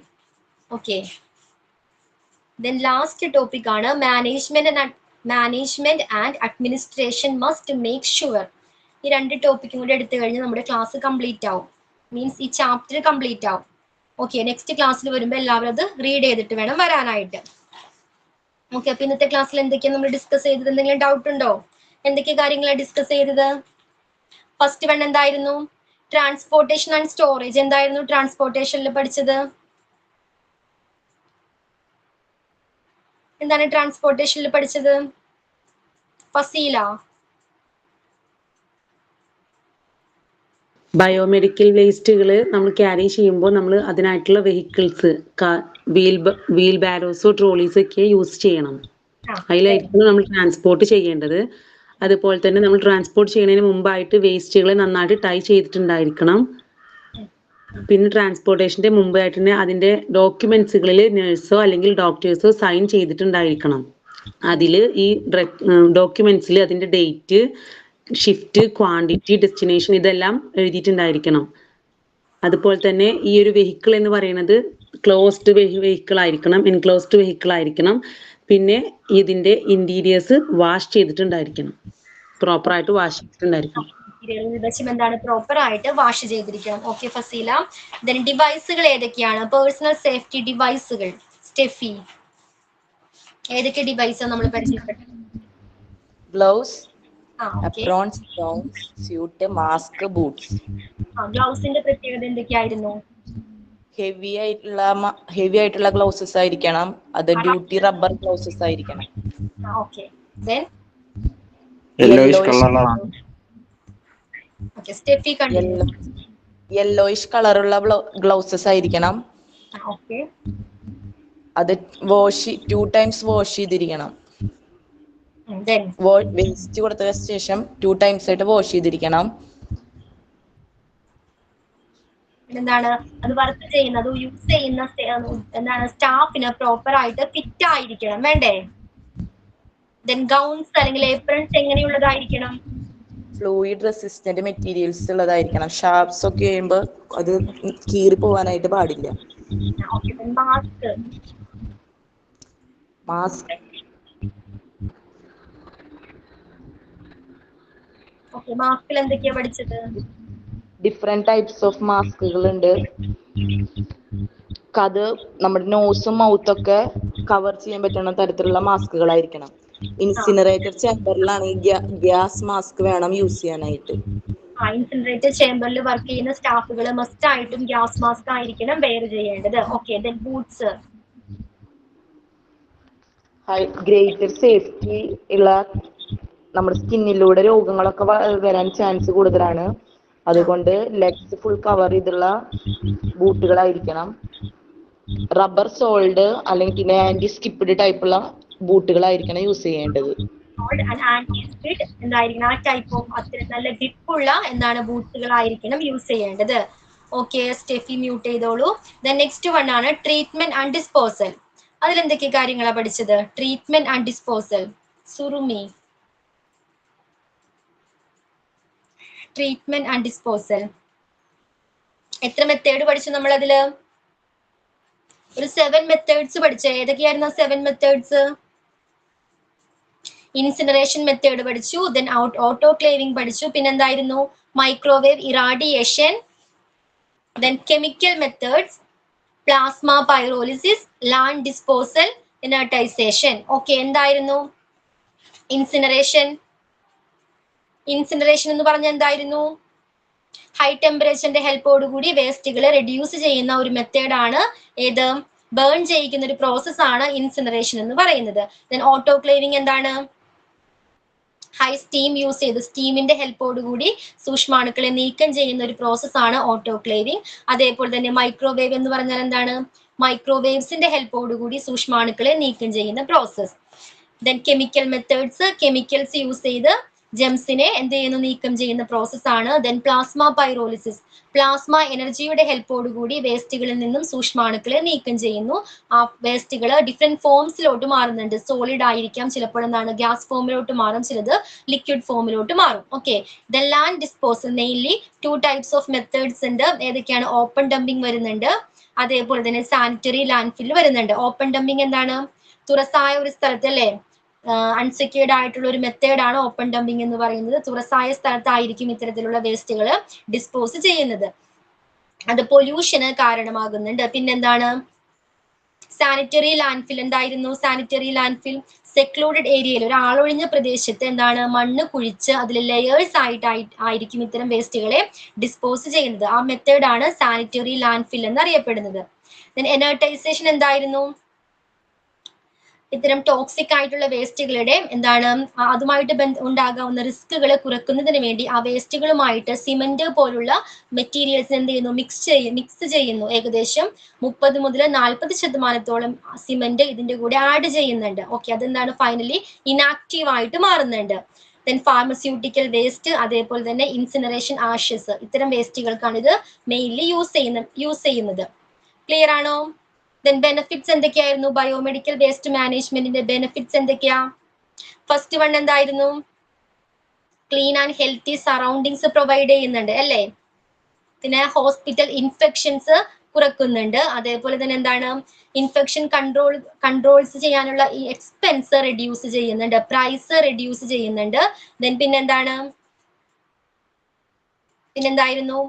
[SPEAKER 1] Okay, then last topic ആണ് management and administration must make sure. ഈ രണ്ട് ടോപ്പിക്കും കൂടി എടുത്തു കഴിഞ്ഞാൽ നമ്മുടെ ക്ലാസ് കംപ്ലീറ്റ് ആവും, മീൻസ് ഈ ചാപ്റ്റർ കംപ്ലീറ്റ് ആവും. ഓക്കെ, നെക്സ്റ്റ് ക്ലാസ്സിൽ വരുമ്പോൾ എല്ലാവരും അത് റീഡ് ചെയ്തിട്ട് വേണം വരാനായിട്ട്. ഓക്കെ, അപ്പൊ ഇന്നത്തെ ക്ലാസ്സിൽ എന്തൊക്കെയാണ് നമ്മൾ ഡിസ്കസ് ചെയ്തത്? എന്തെങ്കിലും ഡൗട്ട് ഉണ്ടോ? എന്തൊക്കെ കാര്യങ്ങളാണ് ഡിസ്കസ് ചെയ്തത്? ഫസ്റ്റ് വൺ എന്തായിരുന്നു? Transportation and storage. എന്തായിരുന്നു ട്രാൻസ്പോർട്ടേഷനിൽ പഠിച്ചത്? എന്താണ് ട്രാൻസ്പോർട്ടേഷനിൽ പഠിച്ചത്? ഫസീല.
[SPEAKER 2] ബയോമെഡിക്കൽ വേസ്റ്റുകൾ നമ്മൾ ക്യാരി ചെയ്യുമ്പോൾ നമ്മൾ അതിനായിട്ടുള്ള വെഹിക്കിൾസ്, വീൽ ബാരോസോ ട്രോളീസോ ഒക്കെ യൂസ് ചെയ്യണം. അതിലായിരിക്കും നമ്മൾ ട്രാൻസ്പോർട്ട് ചെയ്യേണ്ടത്. അതുപോലെ തന്നെ നമ്മൾ ട്രാൻസ്പോർട്ട് ചെയ്യുന്നതിന് മുമ്പായിട്ട് വേസ്റ്റുകൾ നന്നായിട്ട് ടൈ ചെയ്തിട്ടുണ്ടായിരിക്കണം. പിന്നെ ട്രാൻസ്പോർട്ടേഷന്റെ മുമ്പായിട്ട് തന്നെ അതിന്റെ ഡോക്യുമെന്റ്സുകളിൽ നഴ്സോ അല്ലെങ്കിൽ ഡോക്ടേഴ്സോ സൈൻ ചെയ്തിട്ടുണ്ടായിരിക്കണം. അതിൽ ഈ ഡോക്യുമെന്റ്സിൽ അതിന്റെ ഡേറ്റ്, ഷിഫ്റ്റ്, ക്വാണ്ടിറ്റി, ഡെസ്റ്റിനേഷൻ ഇതെല്ലാം എഴുതിയിട്ടുണ്ടായിരിക്കണം. അതുപോലെ തന്നെ ഈ ഒരു വെഹിക്കിൾ എന്ന് പറയുന്നത് ക്ലോസ്ഡ് വെഹിക്കിൾ ആയിരിക്കണം, എൻക്ലോസ്ഡ് വെഹിക്കിൾ ആയിരിക്കണം. പിന്നെ ഇതിന്റെ ഇന്റീരിയേഴ്സ് വാഷ് ചെയ്തിട്ടുണ്ടായിരിക്കണം, പ്രോപ്പർ ആയിട്ട് വാഷ് ചെയ്തിട്ടുണ്ടായിരിക്കണം.
[SPEAKER 1] എന്താണ് പ്രോപ്പർ ആയിട്ട് വാഷ് ചെയ്തിരിക്കണം. ഓക്കെ ഫസീല. ദെൻ ഡിവൈസുകൾ ഏതൊക്കെയാണ്? Personal safety ഡിവൈസുകൾ. സ്റ്റെഫി, ഏതൊക്കെ ഡിവൈസാണ് നമ്മൾ പരിചയപ്പെട്ടത്?
[SPEAKER 7] Gloves, aprons, gloves, suit, mask, boots.
[SPEAKER 1] ഗ്ലൗസിന്റെ പ്രത്യേകത എന്തൊക്കെയായിരുന്നു?
[SPEAKER 7] ഹെവി ആയിട്ടുള്ള ഗ്ലൗസസ് ആയിരിക്കണം. അത് ഡ്യൂട്ടി റബ്ബർ ഗ്ലൗസസ് ആയിരിക്കണം.
[SPEAKER 1] Okay, then Steffi continue.
[SPEAKER 7] Yellowish കളറുള്ള ഗ്ലൗസസ് ആയിരിക്കണം.
[SPEAKER 1] ഓക്കെ,
[SPEAKER 7] അത് 2 times വാഷ് ചെയ്തിരിക്കണം. വേസ്റ്റ് കൊടുത്ത ശേഷം 2 times ആയിട്ട് വാഷ് ചെയ്തിരിക്കണം.
[SPEAKER 1] എന്താണ് അത് വർക്ക് ചെയ്യുന്നത്, യൂസ് ചെയ്യുന്ന എന്താണ് സ്റ്റാഫിന് പ്രോപ്പർ ആയിട്ട് ഫിറ്റ് ആയിരിക്കണം, വേണ്ടേ? ദെൻ ഗൗൺസ് അല്ലെങ്കിൽ ഏപ്രൺസ് എങ്ങനെയുള്ളതായിരിക്കണം?
[SPEAKER 7] ഫ്ലൂയിഡ് റെസിസ്റ്റന്റ് മെറ്റീരിയൽസ് ഉള്ളതായിരിക്കണം. ഷാർപ്സ് ഒക്കെ ചെയ്യുമ്പോൾ അത് കീറി പോവാനായിട്ട് പാടില്ല. മാസ്ക്
[SPEAKER 1] മാസ്കിൽ എന്തൊക്കെയാ പഠിച്ചത്?
[SPEAKER 7] ഡിഫറെന്റ് ടൈപ്സ് ഓഫ് മാസ്കുകൾ ഉണ്ട്. അത് നമ്മുടെ നോസും മൗത്തൊക്കെ കവർ ചെയ്യാൻ പറ്റുന്ന തരത്തിലുള്ള മാസ്കുകളായിരിക്കണം. ഇൻസിനറേറ്റർ ചേമ്പറിലാണ് ഗ്യാസ് മാസ്ക് വേണം യൂസ് ചെയ്യാനായിട്ട്.
[SPEAKER 1] ഇൻസിനറേറ്റർ ചേമ്പറിൽ വർക്ക് ചെയ്യുന്ന സ്റ്റാഫുകൾ മസ്റ്റ് ആയിട്ടും ഗ്യാസ് മാസ്ക് ആയിരിക്കണം വെയർ ചെയ്യേണ്ടത്. Okay, then boots.
[SPEAKER 7] Greater safety ഉള്ള, നമ്മുടെ സ്കിന്നിലൂടെ രോഗങ്ങളൊക്കെ വരാൻ ചാൻസ് കൂടുതലാണ്. അതുകൊണ്ട് ലെഗ്സ് ഫുൾ കവർ ചെയ്തുള്ള ബൂട്ടുകളായിരിക്കണം. റബ്ബർ സോൾഡ് അല്ലെങ്കിൽ ആന്റി സ്കിപ്ഡ് ടൈപ്പുള്ള ബൂട്ടുകളായിരിക്കണം യൂസ് ചെയ്യേണ്ടത്.
[SPEAKER 1] എന്തായിരിക്കണം ആ ടൈപ്പ് ഓഫ് അത്ര നല്ല ഗ്രിപ്പുള്ള എന്താണ് ബൂട്ടുകളായിരിക്കണം യൂസ് ചെയ്യേണ്ടത്. ഓക്കെ, സ്റ്റെഫി മ്യൂട്ട് ചെയ്തോളൂ. ദെൻ നെക്സ്റ്റ് വൺ ആണ് ട്രീറ്റ്മെന്റ് ആൻഡ് ഡിസ്പോസൽ. അതിൽ എന്തൊക്കെ കാര്യങ്ങളാണ് പഠിച്ചത്? Treatment and disposal. Surumi, treatment and disposal എത്ര മെത്തേഡ് പഠിച്ചു നമ്മൾ? അതില് ഒരു 7 മെത്തേഡ്സ് പഠിച്ചു. ഏതൊക്കെയായിരുന്നു 7 മെത്തേഡ്സ്? ഇൻസിനറേഷൻ മെത്തേഡ് പഠിച്ചു, ദെൻ ഓട്ടോക്ലേവിംഗ് പഠിച്ചു, പിന്നെന്തായിരുന്നു microwave irradiation, then chemical methods, plasma pyrolysis, land disposal, inertization. Okay, എന്തായിരുന്നു ഇൻസിനറേഷൻ? ഇൻസിനറേഷൻ എന്ന് പറഞ്ഞാൽ എന്തായിരുന്നു? ഹൈ ടെമ്പറേച്ചറിന്റെ ഹെൽപ്പോടുകൂടി വേസ്റ്റുകൾ റെഡ്യൂസ് ചെയ്യുന്ന ഒരു മെത്തേഡാണ് ഏത്? ബേൺ ചെയ്യിക്കുന്ന ഒരു പ്രോസസ്സാണ് ഇൻസിനറേഷൻ എന്ന് പറയുന്നത്. ദെൻ ഓട്ടോക്ലേവിംഗ് എന്താണ്? ഹൈ സ്റ്റീം യൂസ് ചെയ്ത് സ്റ്റീമിന്റെ ഹെൽപ്പോടുകൂടി സൂക്ഷ്മാണുക്കളെ നീക്കം ചെയ്യുന്ന ഒരു പ്രോസസ്സാണ് ഓട്ടോക്ലേവിംഗ്. അതേപോലെ തന്നെ മൈക്രോവേവ് എന്ന് പറഞ്ഞാൽ എന്താണ്? മൈക്രോവേവ്സിന്റെ ഹെൽപ്പോടുകൂടി സൂക്ഷ്മാണുക്കളെ നീക്കം ചെയ്യുന്ന process. Then chemical methods, chemicals use ചെയ്ത് ജെംസിനെ എന്ത് ചെയ്യുന്നു? നീക്കം ചെയ്യുന്ന പ്രോസസ്സാണ്. ദെൻ പ്ലാസ്മ പൈറോലിസിസ്, പ്ലാസ്മ എനർജിയുടെ ഹെൽപ്പോടുകൂടി വേസ്റ്റുകളിൽ നിന്നും സൂക്ഷ്മാണുക്കളെ നീക്കം ചെയ്യുന്നു. ആ വേസ്റ്റുകൾ ഡിഫറെന്റ് ഫോംസിലോട്ട് മാറുന്നുണ്ട്. സോളിഡ് ആയിരിക്കാം, ചിലപ്പോൾ എന്താണ് ഗ്യാസ് ഫോമിലോട്ട് മാറും, ചിലത് ലിക്വിഡ് ഫോമിലോട്ട് മാറും. Okay, then land disposal, mainly 2 types of methods ഉണ്ട്. ഏതൊക്കെയാണ്? ഓപ്പൺ ഡംപിംഗ് വരുന്നുണ്ട്, അതേപോലെ തന്നെ സാനിറ്ററി ലാൻഡ് ഫിൽ വരുന്നുണ്ട്. ഓപ്പൺ ഡംപിംഗ് എന്താണ്? തുറസായ ഒരു സ്ഥലത്ത് അല്ലേ, അൺസെക്യൂർഡ് ആയിട്ടുള്ള ഒരു മെത്തേഡാണ് ഓപ്പൺ ഡംപിംഗ് എന്ന് പറയുന്നത്. തുറസായ സ്ഥലത്തായിരിക്കും ഇത്തരത്തിലുള്ള വേസ്റ്റുകൾ ഡിസ്പോസ് ചെയ്യുന്നത്. അത് പൊല്യൂഷന് കാരണമാകുന്നുണ്ട്. പിന്നെന്താണ് സാനിറ്ററി ലാൻഡ്ഫിൽ? എന്തായിരുന്നു സാനിറ്ററി ലാൻഡ്ഫിൽ? സെക്ലൂഡഡ് ഏരിയയിൽ, ഒരു ആളൊഴിഞ്ഞ പ്രദേശത്ത് എന്താണ് മണ്ണ് കുഴിച്ച് അതിൽ ലെയേഴ്സ് ആയിരിക്കും ഇത്തരം വേസ്റ്റുകളെ ഡിസ്പോസ് ചെയ്യുന്നത്. ആ മെത്തേഡാണ് സാനിറ്ററി ലാൻഡ്ഫിൽ എന്ന് അറിയപ്പെടുന്നത്. എനർട്ടൈസേഷൻ എന്തായിരുന്നു? ഇത്തരം ടോക്സിക് ആയിട്ടുള്ള വേസ്റ്റുകളുടെ എന്താണ് അതുമായിട്ട് ഉണ്ടാകാവുന്ന റിസ്കുകൾ കുറക്കുന്നതിന് വേണ്ടി ആ വേസ്റ്റുകളുമായിട്ട് സിമന്റ് പോലുള്ള മെറ്റീരിയൽസ് എന്ത് ചെയ്യുന്നു? മിക്സ് ചെയ്യുന്നു. ഏകദേശം 30 മുതൽ 40% സിമന്റ് ഇതിന്റെ കൂടെ ആഡ് ചെയ്യുന്നുണ്ട്. ഓക്കെ, അതെന്താണ് ഫൈനലി ഇനാക്റ്റീവ് ആയിട്ട് മാറുന്നുണ്ട്. ദെൻ ഫാർമസ്യൂട്ടിക്കൽ വേസ്റ്റ്, അതേപോലെ തന്നെ ഇൻസിനറേഷൻ ആഷസ്, ഇത്തരം വേസ്റ്റുകൾക്കാണ് ഇത് മെയിൻലി യൂസ് ചെയ്യുന്നത്. ക്ലിയർ ആണോ? ദെൻ ബെനിഫിറ്റ്സ് എന്തൊക്കെയായിരുന്നു? ബയോമെഡിക്കൽ വേസ്റ്റ് മാനേജ്മെന്റിന്റെ ബെനിഫിറ്റ്സ് എന്തൊക്കെയാ? ഫസ്റ്റ് വൺ എന്തായിരുന്നു? Clean and healthy surroundings provide ചെയ്യുന്നുണ്ട് അല്ലേ? പിന്നെ ഹോസ്പിറ്റൽ ഇൻഫെക്ഷൻസ് കുറക്കുന്നുണ്ട്. അതേപോലെ തന്നെ എന്താണ് ഇൻഫെക്ഷൻ കൺട്രോൾസ് ചെയ്യാനുള്ള ഈ എക്സ്പെൻസ് റെഡ്യൂസ് ചെയ്യുന്നുണ്ട്, പ്രൈസ് റെഡ്യൂസ് ചെയ്യുന്നുണ്ട്. ദെൻ പിന്നെന്തായിരുന്നു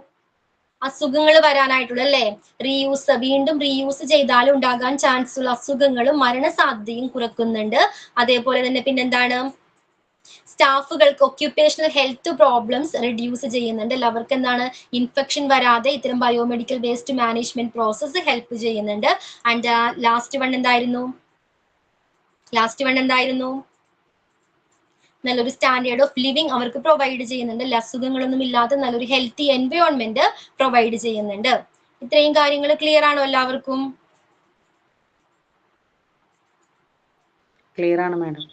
[SPEAKER 1] അസുഖങ്ങൾ വരാനായിട്ടുള്ള അല്ലേ, റീയൂസ്, വീണ്ടും റീയൂസ് ചെയ്താൽ ഉണ്ടാകാൻ ചാൻസ് ഉള്ള അസുഖങ്ങളും മരണസാധ്യതയും കുറക്കുന്നുണ്ട്. അതേപോലെ തന്നെ പിന്നെന്താണ് സ്റ്റാഫുകൾക്ക് ഒക്യുപ്പേഷണൽ ഹെൽത്ത് പ്രോബ്ലംസ് റെഡ്യൂസ് ചെയ്യുന്നുണ്ട്. അവർക്ക് എന്താണ് ഇൻഫെക്ഷൻ വരാതെ ഇത്തരം biomedical waste management process help ചെയ്യുന്നുണ്ട്. ആൻഡ് ലാസ്റ്റ് വൺ എന്തായിരുന്നു? നല്ലൊരു സ്റ്റാൻഡേർഡ് ഓഫ് ലിവിങ് അവർക്ക് പ്രൊവൈഡ് ചെയ്യുന്നുണ്ട്. അസുഖങ്ങളൊന്നും ഇല്ലാതെ നല്ലൊരു ഹെൽത്തി എൻവയോൺമെന്റ് പ്രൊവൈഡ് ചെയ്യുന്നുണ്ട്. ഇത്രയും കാര്യങ്ങൾ ക്ലിയർ ആണോ എല്ലാവർക്കും?
[SPEAKER 2] ക്ലിയർ ആണ് മാഡം.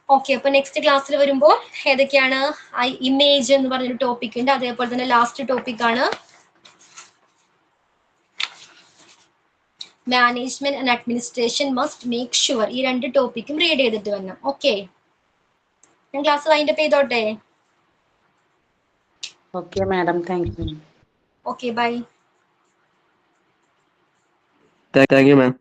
[SPEAKER 1] ഓക്കെ, അപ്പൊ നെക്സ്റ്റ് ക്ലാസ്സിൽ വരുമ്പോൾ ഏതൊക്കെയാണ്? ഇമേജ് എന്ന് പറഞ്ഞൊരു ടോപ്പിക് ഉണ്ട്. അതേപോലെ തന്നെ ലാസ്റ്റ് ടോപ്പിക് ആണ് management and administration must make sure. ഈ 2 ടോപ്പിക്കും റീഡ് ചെയ്തിട്ട് വരണം. ഓക്കെ, ഞാൻ ക്ലാസ് വൈൻഡപ്പ് ചെയ്തോട്ടെ?
[SPEAKER 2] Okay madam, thank you.
[SPEAKER 1] Okay, bye.
[SPEAKER 5] Thank you ma'am.